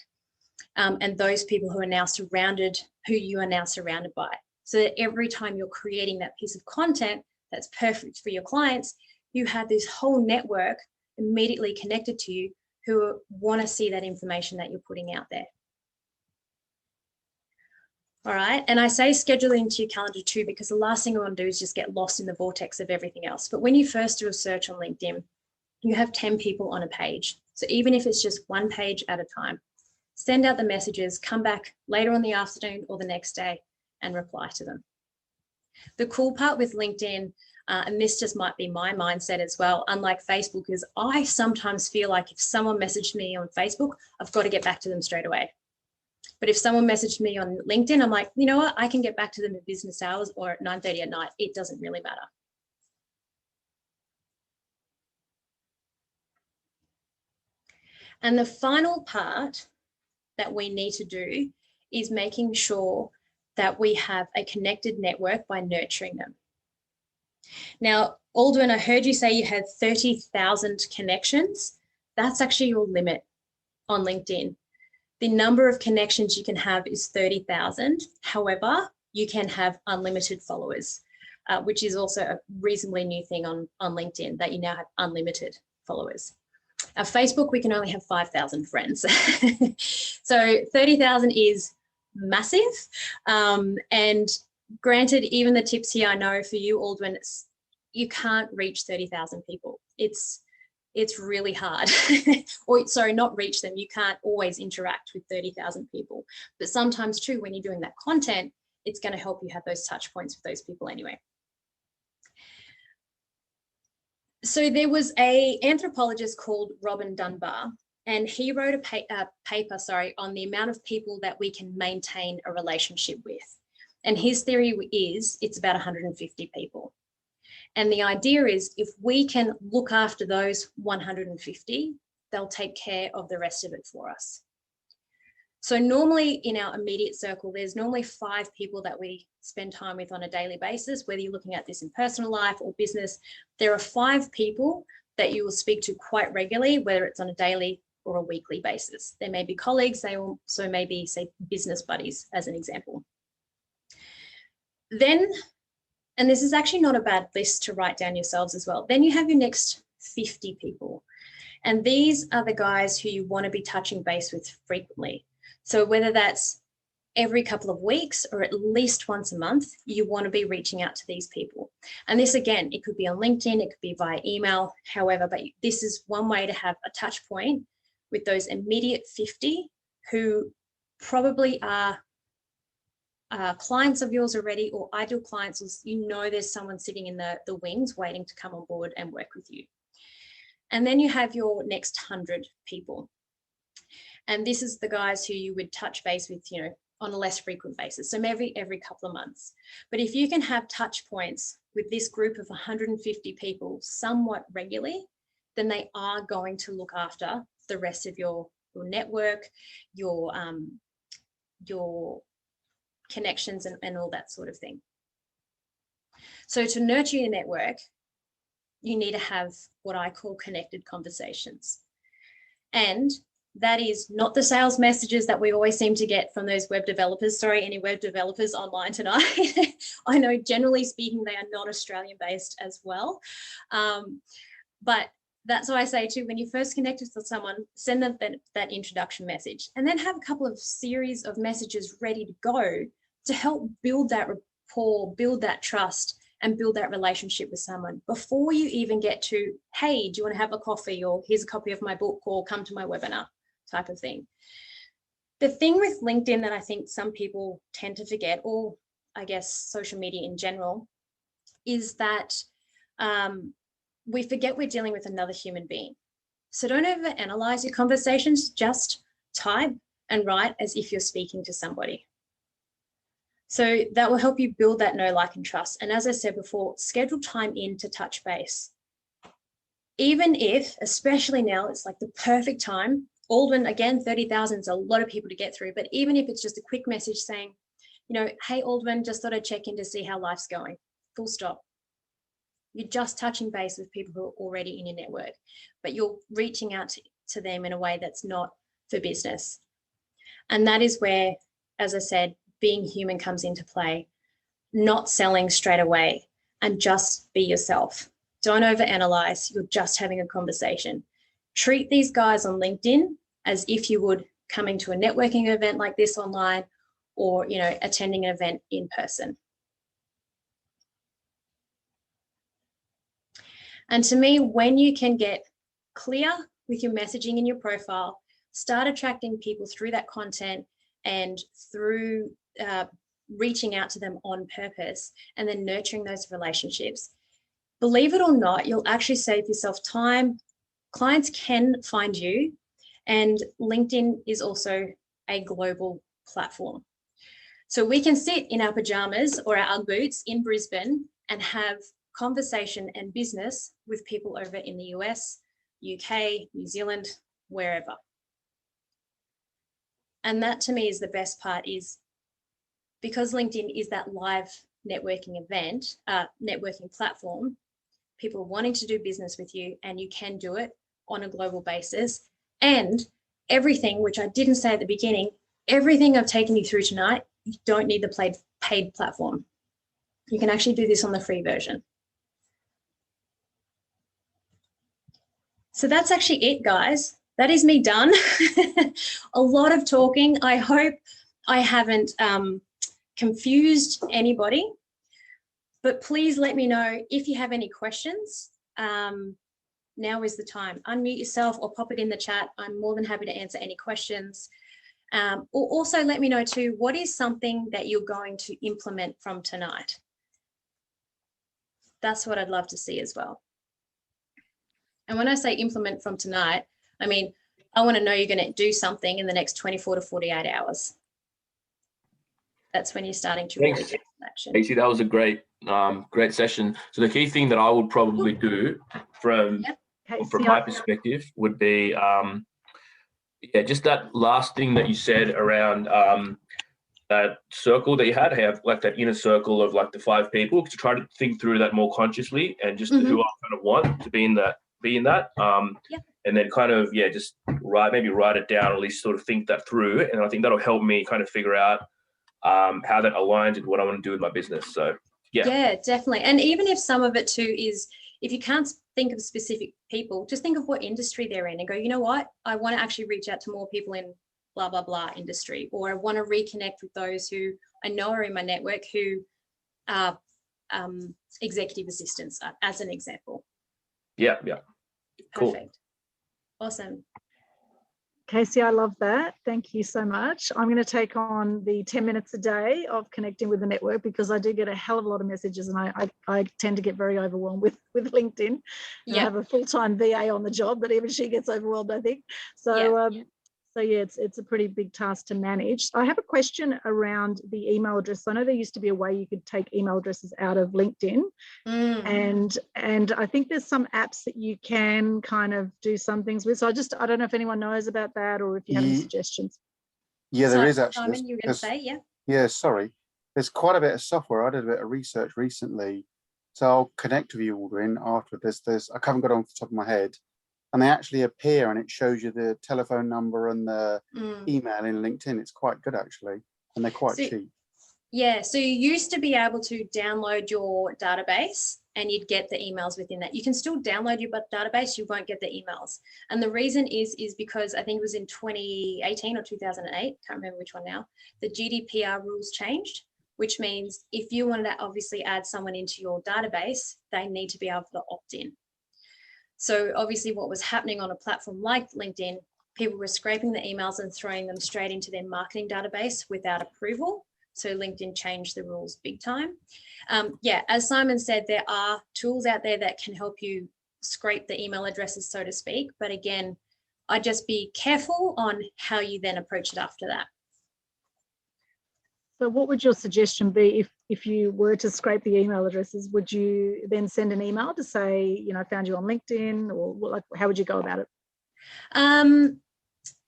and those people who are now surrounded, who you are now surrounded by. So that every time you're creating that piece of content that's perfect for your clients, you have this whole network immediately connected to you who want to see that information that you're putting out there. All right, and I say schedule into your calendar too, because the last thing you want to do is just get lost in the vortex of everything else. But when you first do a search on LinkedIn, you have 10 people on a page. So even if it's just one page at a time, send out the messages, come back later on the afternoon or the next day and reply to them. The cool part with LinkedIn, and this just might be my mindset as well, unlike Facebook, is I sometimes feel like if someone messaged me on Facebook, I've got to get back to them straight away. But if someone messaged me on LinkedIn, I'm like, you know what, I can get back to them at business hours or at 9:30 at night. It doesn't really matter. And the final part that we need to do is making sure that we have a connected network by nurturing them. Now, Aldwin, I heard you say you had 30,000 connections. That's actually your limit on LinkedIn. The number of connections you can have is 30,000. However, you can have unlimited followers, which is also a reasonably new thing on LinkedIn, that you now have unlimited followers. Facebook, we can only have 5,000 friends. So 30,000 is massive. And granted, even the tips here, I know for you, Aldwin, you can't reach 30,000 people. It's really hard. Or sorry, not reach them. You can't always interact with 30,000 people. But sometimes too, when you're doing that content, it's going to help you have those touch points with those people anyway. So there was an anthropologist called Robin Dunbar, and he wrote a paper on the amount of people that we can maintain a relationship with. And his theory is it's about 150 people. And the idea is if we can look after those 150, they'll take care of the rest of it for us. So normally in our immediate circle, there's normally 5 people that we spend time with on a daily basis, whether you're looking at this in personal life or business. There are 5 people that you will speak to quite regularly, whether it's on a daily or a weekly basis. They may be colleagues, they also may be, say, business buddies, as an example. Then, and this is actually not a bad list to write down yourselves as well, then you have your next 50 people. And these are the guys who you want to be touching base with frequently. So whether that's every couple of weeks or at least once a month, you want to be reaching out to these people. And this, again, it could be on LinkedIn, it could be via email, however, but this is one way to have a touch point with those immediate 50 who probably are clients of yours already, or ideal clients, or you know there's someone sitting in the wings waiting to come on board and work with you. And then you have your next 100 people. And this is the guys who you would touch base with, you know, on a less frequent basis, so maybe every couple of months. But if you can have touch points with this group of 150 people somewhat regularly, then they are going to look after the rest of your network, your connections and all that sort of thing. So to nurture your network, you need to have what I call connected conversations. And that is not the sales messages that we always seem to get from those web developers. Sorry, any web developers online tonight. I know generally speaking, they are not Australian based as well. But that's why I say too, when you first connect with someone, send them that introduction message, and then have a couple of series of messages ready to go to help build that rapport, build that trust, and build that relationship with someone before you even get to, hey, do you want to have a coffee, or here's a copy of my book, or come to my webinar type of thing. The thing with LinkedIn that I think some people tend to forget, or I guess social media in general, is that we forget we're dealing with another human being. So don't overanalyze your conversations, just type and write as if you're speaking to somebody. So that will help you build that know, like, and trust. And as I said before, schedule time in to touch base. Even if, especially now, it's like the perfect time. Aldwin, again, 30,000 is a lot of people to get through, but even if it's just a quick message saying, you know, hey, Aldwin, just thought I'd check in to see how life's going, full stop. You're just touching base with people who are already in your network, but you're reaching out to them in a way that's not for business. And that is where, as I said, being human comes into play, not selling straight away, and just be yourself. Don't overanalyze, you're just having a conversation. Treat these guys on LinkedIn as if you would coming to a networking event like this online, or, you know, attending an event in person. And to me, when you can get clear with your messaging in your profile, start attracting people through that content and through reaching out to them on purpose and then nurturing those relationships, believe it or not, you'll actually save yourself time. Clients can find you, and LinkedIn is also a global platform. So we can sit in our pajamas or our Ugg boots in Brisbane and have conversation and business with people over in the US, UK, New Zealand, wherever. And that to me is the best part, is because LinkedIn is that live networking event, networking platform, people wanting to do business with you, and you can do it on a global basis. And everything, which I didn't say at the beginning, everything I've taken you through tonight, you don't need the paid platform. You can actually do this on the free version. So that's actually it, guys. That is me done. A lot of talking. I hope I haven't confused anybody, but please let me know if you have any questions. Now is the time. Unmute yourself or pop it in the chat. I'm more than happy to answer any questions. Or also let me know too, what is something that you're going to implement from tonight? That's what I'd love to see as well. And when I say implement from tonight, I mean, I want to know you're going to do something in the next 24 to 48 hours. That's when you're starting to really take action. Kacie, that was a great session. So the key thing that I would probably do from my perspective would be, yeah, just that last thing that you said around that circle that you had, have like that inner circle of like the 5 people, to try to think through that more consciously and just who I kind of want to be in that. And then kind of, yeah, just maybe write it down, or at least sort of think that through. And I think that'll help me kind of figure out how that aligns with what I want to do with my business. So yeah, definitely. And even if some of it too is, if you can't think of specific people, just think of what industry they're in and go, you know what, I want to actually reach out to more people in blah blah blah industry, or I want to reconnect with those who I know are in my network who are executive assistants, as an example. Yeah. Cool. Perfect. Awesome. Kacie, I love that. Thank you so much. I'm going to take on the 10 minutes a day of connecting with the network, because I do get a hell of a lot of messages, and I tend to get very overwhelmed with LinkedIn. Yeah. I have a full-time VA on the job, but even she gets overwhelmed, I think. So yeah, it's a pretty big task to manage. I have a question around the email address. I know there used to be a way you could take email addresses out of LinkedIn, and I think there's some apps that you can kind of do some things with. So I don't know if anyone knows about that, or if you have any suggestions. Yeah, there is actually. Simon, you were going to say, yeah? Yeah, sorry. There's quite a bit of software. I did a bit of research recently, so I'll connect with you, Aldrin, after this. I haven't got it off the top of my head. And they actually appear, and it shows you the telephone number and the email in LinkedIn. It's quite good, actually, and they're quite cheap. Yeah, so you used to be able to download your database and you'd get the emails within that. You can still download your database, you won't get the emails. And the reason is because I think it was in 2018 or 2008, can't remember which one now, the GDPR rules changed, which means if you wanted to obviously add someone into your database, they need to be able to opt in. So obviously what was happening on a platform like LinkedIn, people were scraping the emails and throwing them straight into their marketing database without approval. So LinkedIn changed the rules big time. Yeah, as Simon said, there are tools out there that can help you scrape the email addresses, so to speak. But again, I'd just be careful on how you then approach it after that. So what would your suggestion be if you were to scrape the email addresses? Would you then send an email to say, you know, I found you on LinkedIn, or like, how would you go about it?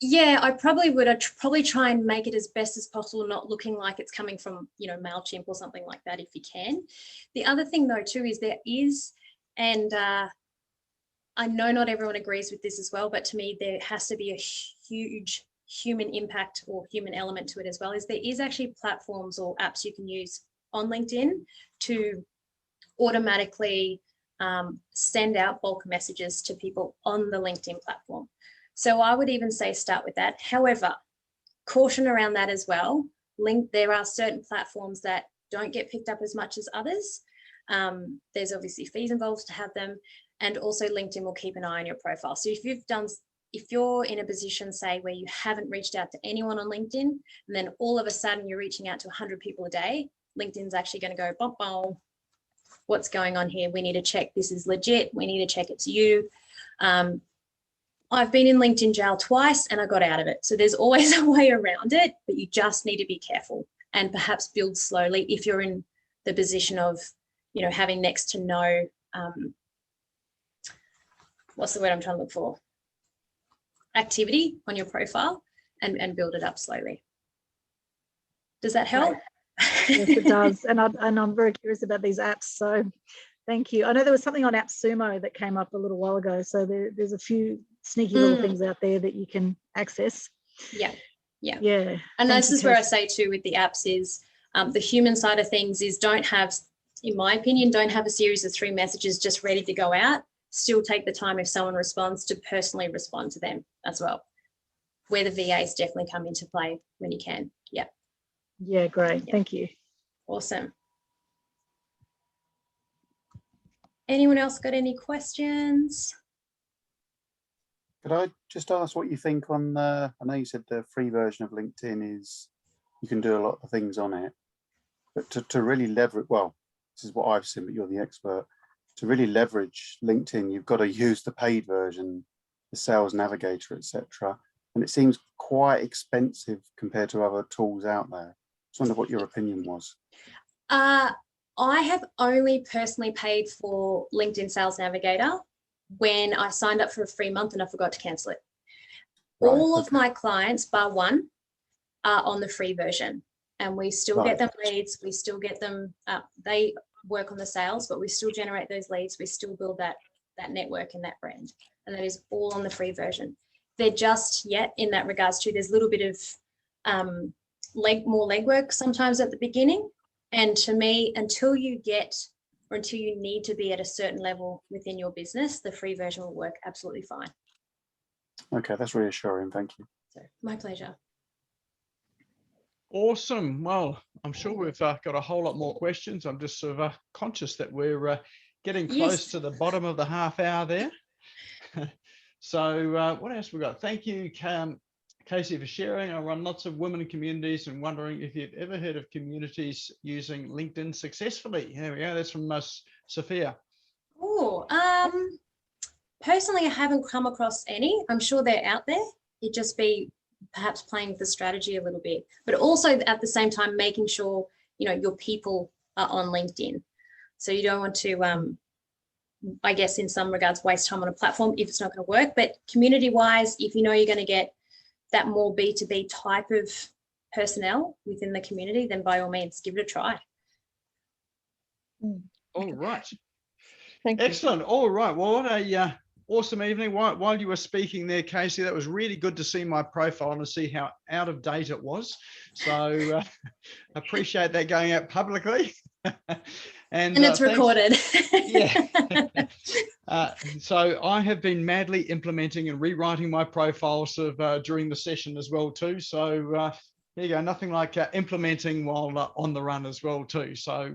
Yeah, I probably would. I'd probably try and make it as best as possible, not looking like it's coming from, you know, MailChimp or something like that if you can. The other thing though too is there is, and I know not everyone agrees with this as well, but to me there has to be a huge human impact or human element to it as well, is there is actually platforms or apps you can use on LinkedIn to automatically send out bulk messages to people on the LinkedIn platform. So I would even say start with that. However, caution around that as well. There are certain platforms that don't get picked up as much as others. There's obviously fees involved to have them, and also LinkedIn will keep an eye on your profile. So if you've done if you're in a position, say, where you haven't reached out to anyone on LinkedIn, and then all of a sudden you're reaching out to 100 people a day, LinkedIn's actually going to go, bum, bum, what's going on here? We need to check this is legit. We need to check it's you. I've been in LinkedIn jail twice and I got out of it. So there's always a way around it, but you just need to be careful and perhaps build slowly if you're in the position of, you know, having next to no, what's the word I'm trying to look for? Activity on your profile, and build it up slowly. Does that help? Yes, it does. And I'm very curious about these apps. So thank you. I know there was something on AppSumo that came up a little while ago. So there's a few sneaky little things out there that you can access. Yeah. And this is where I say too with the apps is the human side of things is don't have, in my opinion, don't have a series of 3 messages just ready to go out. Still take the time if someone responds to personally respond to them as well, where the VAs definitely come into play when you can. Yeah, great. Thank you. Awesome. Anyone else got any questions? Could I just ask what you think on the, I know you said the free version of LinkedIn is, you can do a lot of things on it, but to really leverage, well, this is what I've seen, but you're the expert, to really leverage LinkedIn, you've got to use the paid version, the Sales Navigator, etc. And it seems quite expensive compared to other tools out there. I just wonder what your opinion was. I have only personally paid for LinkedIn Sales Navigator when I signed up for a free month and I forgot to cancel it. Right, all of my clients, bar one, are on the free version, and we still get them leads. We still get them, they work on the sales, but we still generate those leads. We still build that network and that brand, and that is all on the free version. They're just yet in that regards to, there's a little bit of more legwork sometimes at the beginning. And to me, until you get, or until you need to be at a certain level within your business, the free version will work absolutely fine. Okay, that's reassuring. Thank you. So my pleasure. Awesome. Well, I'm sure we've got a whole lot more questions. I'm just sort of conscious that we're getting close to the bottom of the half hour there. So what else we got? Thank you, Kacie, for sharing. I run lots of women communities and wondering if you've ever heard of communities using LinkedIn successfully. There we go. That's from Sophia. Oh, personally, I haven't come across any. I'm sure they're out there. It'd just be perhaps playing with the strategy a little bit, but also at the same time, making sure, you know, your people are on LinkedIn. So you don't want to, I guess, in some regards, waste time on a platform if it's not going to work. But community-wise, if you know you're going to get that more B2B type of personnel within the community, then by all means, give it a try. All right. Thank you. Excellent. All right. Well, what a awesome evening. While you were speaking there, Kacie, that was really good to see my profile and to see how out of date it was. So appreciate that going out publicly. And it's recorded. Yeah. So I have been madly implementing and rewriting my profiles during the session as well too. So there you go. Nothing like implementing while on the run as well too. So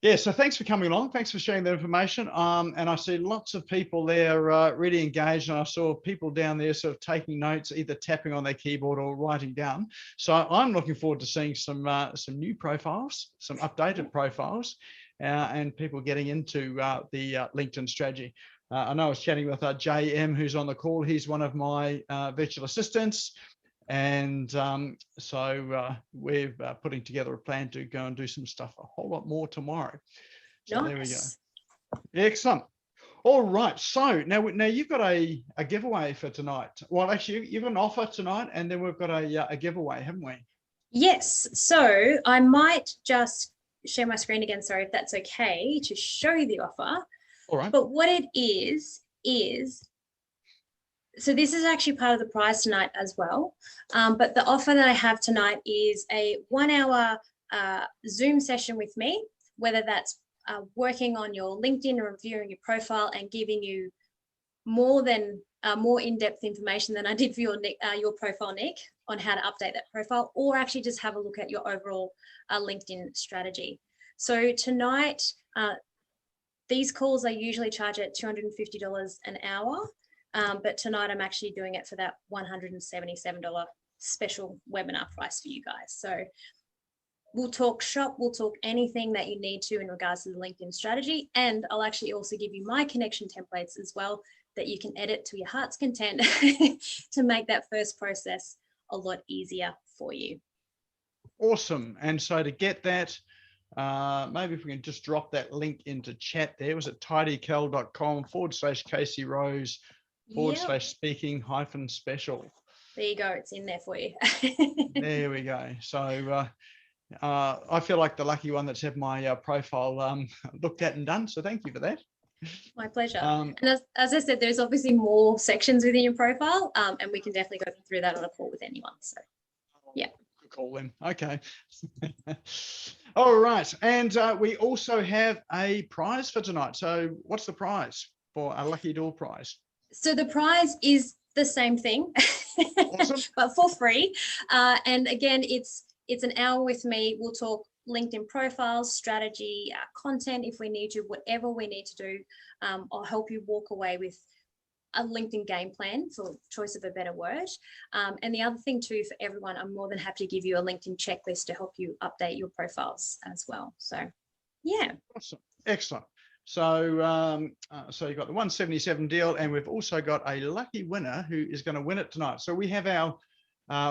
yeah, so thanks for coming along. Thanks for sharing that information. And I see lots of people there really engaged, and I saw people down there sort of taking notes, either tapping on their keyboard or writing down. So I'm looking forward to seeing some new profiles, some updated profiles, and people getting into the LinkedIn strategy. I know I was chatting with JM, who's on the call. He's one of my virtual assistants. And so we're putting together a plan to go and do some stuff a whole lot more tomorrow. So There we go. Excellent. All right. So now you've got a giveaway for tonight. Well, actually, you've got an offer tonight, and then we've got a giveaway, haven't we? Yes. So I might just share my screen again, sorry, if that's okay, to show you the offer. All right. But what it is, so this is actually part of the prize tonight as well. But the offer that I have tonight is a 1 hour Zoom session with me, whether that's working on your LinkedIn or reviewing your profile and giving you more in-depth information than I did for your profile, Nick, on how to update that profile, or actually just have a look at your overall LinkedIn strategy. So tonight, these calls I usually charge at $250 an hour. But tonight I'm actually doing it for that $177 special webinar price for you guys. So we'll talk shop, we'll talk anything that you need to in regards to the LinkedIn strategy. And I'll actually also give you my connection templates as well that you can edit to your heart's content to make that first process a lot easier for you. Awesome. And so to get that, maybe if we can just drop that link into chat there. Was it tidykel.com/Kacie Rose /speaking -special. There you go. It's in there for you. There we go. So I feel like the lucky one that's had my profile looked at and done. So thank you for that. My pleasure. And as I said, there's obviously more sections within your profile, and we can definitely go through that on a call with anyone. So, yeah. Call them. Okay. All right. And we also have a prize for tonight. So what's the prize for a lucky door prize? So the prize is the same thing, Awesome. but for free. And again, it's an hour with me. We'll talk LinkedIn profiles, strategy, content if we need to, whatever we need to do. I'll help you walk away with a LinkedIn game plan, for choice of a better word. And the other thing too, for everyone, I'm more than happy to give you a LinkedIn checklist to help you update your profiles as well. So yeah. Awesome. Excellent. So so you've got the 177 deal, and we've also got a lucky winner who is going to win it tonight. So we have our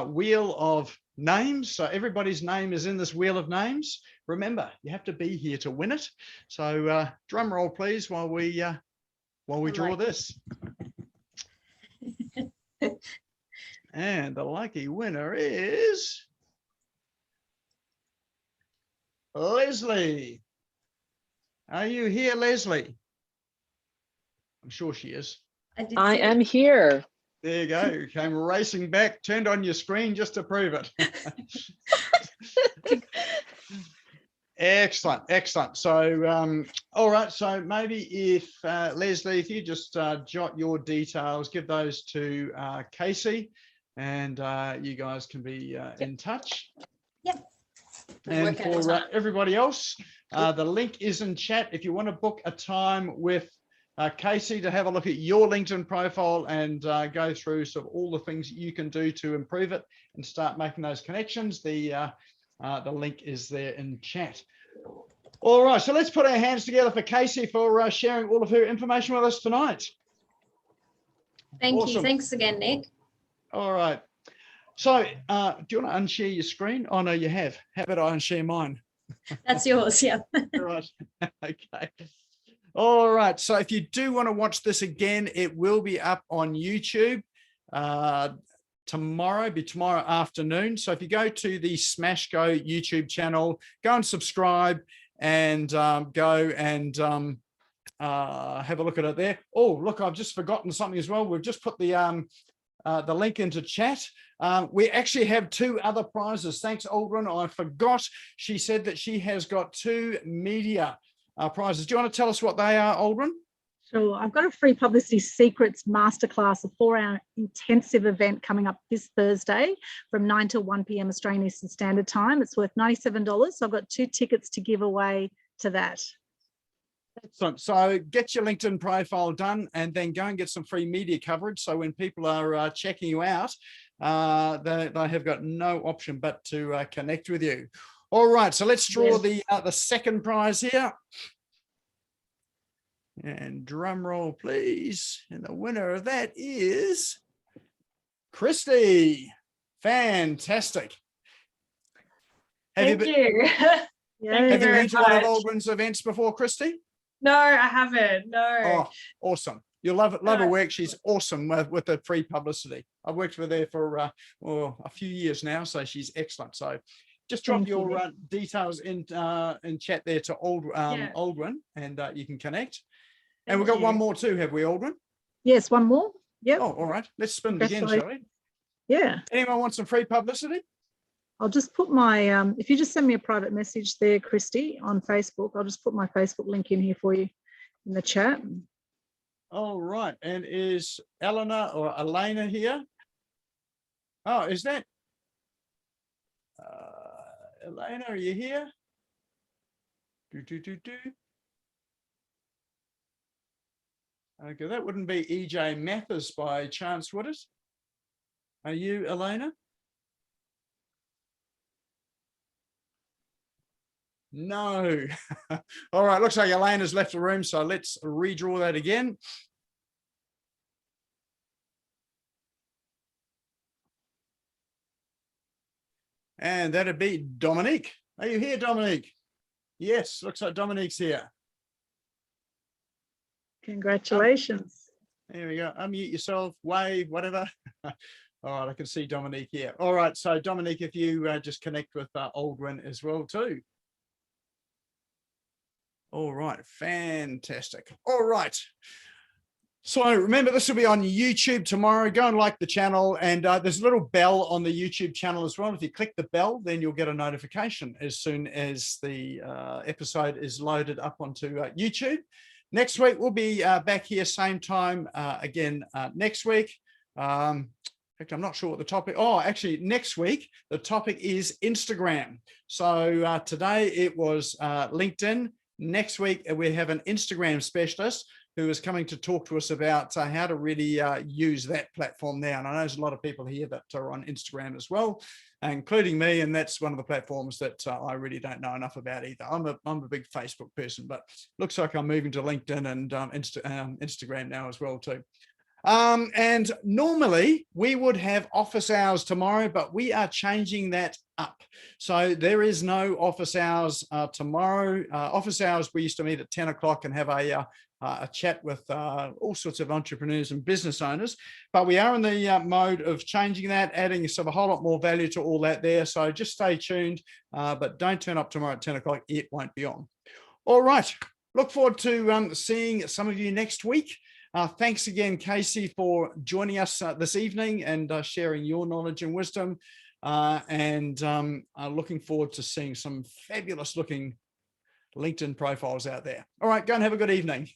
wheel of names. So everybody's name is in this wheel of names. Remember, you have to be here to win it. So drum roll, please, while we draw this. And the lucky winner is Leslie. Are you here, Leslie? I'm sure she is. I am here. There you go. You came racing back, turned on your screen just to prove it. Excellent, excellent. So, all right. So maybe if Leslie, if you just jot your details, give those to Kacie, and you guys can be in touch. Yep. And for everybody else, the link is in chat. If you want to book a time with Kacie to have a look at your LinkedIn profile and go through sort of all the things you can do to improve it and start making those connections, the link is there in chat. All right, so let's put our hands together for Kacie for sharing all of her information with us tonight. Thank you. Thanks again, Nick. All right. So do you want to unshare your screen? Oh, no, you have. How about I unshare mine? That's yours, yeah. Right. Okay. All right. So if you do want to watch this again, it will be up on YouTube tomorrow afternoon. So if you go to the SmashGo YouTube channel, go and subscribe and go and have a look at it there. Oh, look, I've just forgotten something as well. We've just put the link into chat. We actually have 2 other prizes. Thanks, Aldrin. I forgot. She said that she has got 2 media prizes. Do you want to tell us what they are, Aldrin? Sure. I've got a free Publicity Secrets Masterclass, a 4-hour intensive event coming up this Thursday from 9 till 1 p.m. Australian Eastern Standard Time. It's worth $97. So I've got 2 tickets to give away to that. Excellent. So get your LinkedIn profile done and then go and get some free media coverage. So when people are checking you out, they have got no option but to connect with you. All right, so let's draw the second prize here. And drum roll, please. And the winner of that is Christy. Fantastic. Thank you. Have you been to one of Aldrin's events before, Christy? No, I haven't. No. Oh, awesome. You'll love it. Love her work. She's awesome with the free publicity. I've worked with her for a few years now, so she's excellent. So just drop your details in chat there to Aldrin, and you can connect. And we've got one more too, have we, Aldrin? Yes, one more. Yep. Oh, all right. Let's spin it again, shall we? Yeah. Anyone want some free publicity? I'll just put my, if you just send me a private message there, Christy, on Facebook, I'll just put my Facebook link in here for you in the chat. All right. And is Eleanor or Elena here? Oh, is that? Elena, are you here? Okay, that wouldn't be EJ Mathers by chance, would it? Are you, Elena? No. All right, looks like Elena's left the room, so let's redraw that again. And that'd be Dominique. Are you here, Dominique? Yes, looks like Dominique's here. Congratulations. There we go. Unmute yourself, wave, whatever. All right, I can see Dominique here. All right, so Dominique, if you just connect with Aldwin as well too. All right, fantastic. All right. So remember, this will be on YouTube tomorrow. Go and like the channel, and there's a little bell on the YouTube channel as well. If you click the bell, then you'll get a notification as soon as the episode is loaded up onto YouTube. Next week, we'll be back here same time again next week. In fact, I'm not sure what the topic. Oh, actually, next week, the topic is Instagram. So today it was LinkedIn. Next week, we have an Instagram specialist who is coming to talk to us about how to really use that platform now. And I know there's a lot of people here that are on Instagram as well, including me. And that's one of the platforms that I really don't know enough about either. I'm a big Facebook person, but looks like I'm moving to LinkedIn and Instagram now as well too. And normally we would have office hours tomorrow, but we are changing that up. So there is no office hours tomorrow. Office hours, we used to meet at 10 o'clock and have a chat with all sorts of entrepreneurs and business owners, but we are in the mode of changing that, adding sort of a whole lot more value to all that there. So just stay tuned, but don't turn up tomorrow at 10 o'clock. It won't be on. All right. Look forward to seeing some of you next week. Thanks again, Kacie, for joining us this evening and sharing your knowledge and wisdom. Looking forward to seeing some fabulous looking LinkedIn profiles out there. All right, go and have a good evening.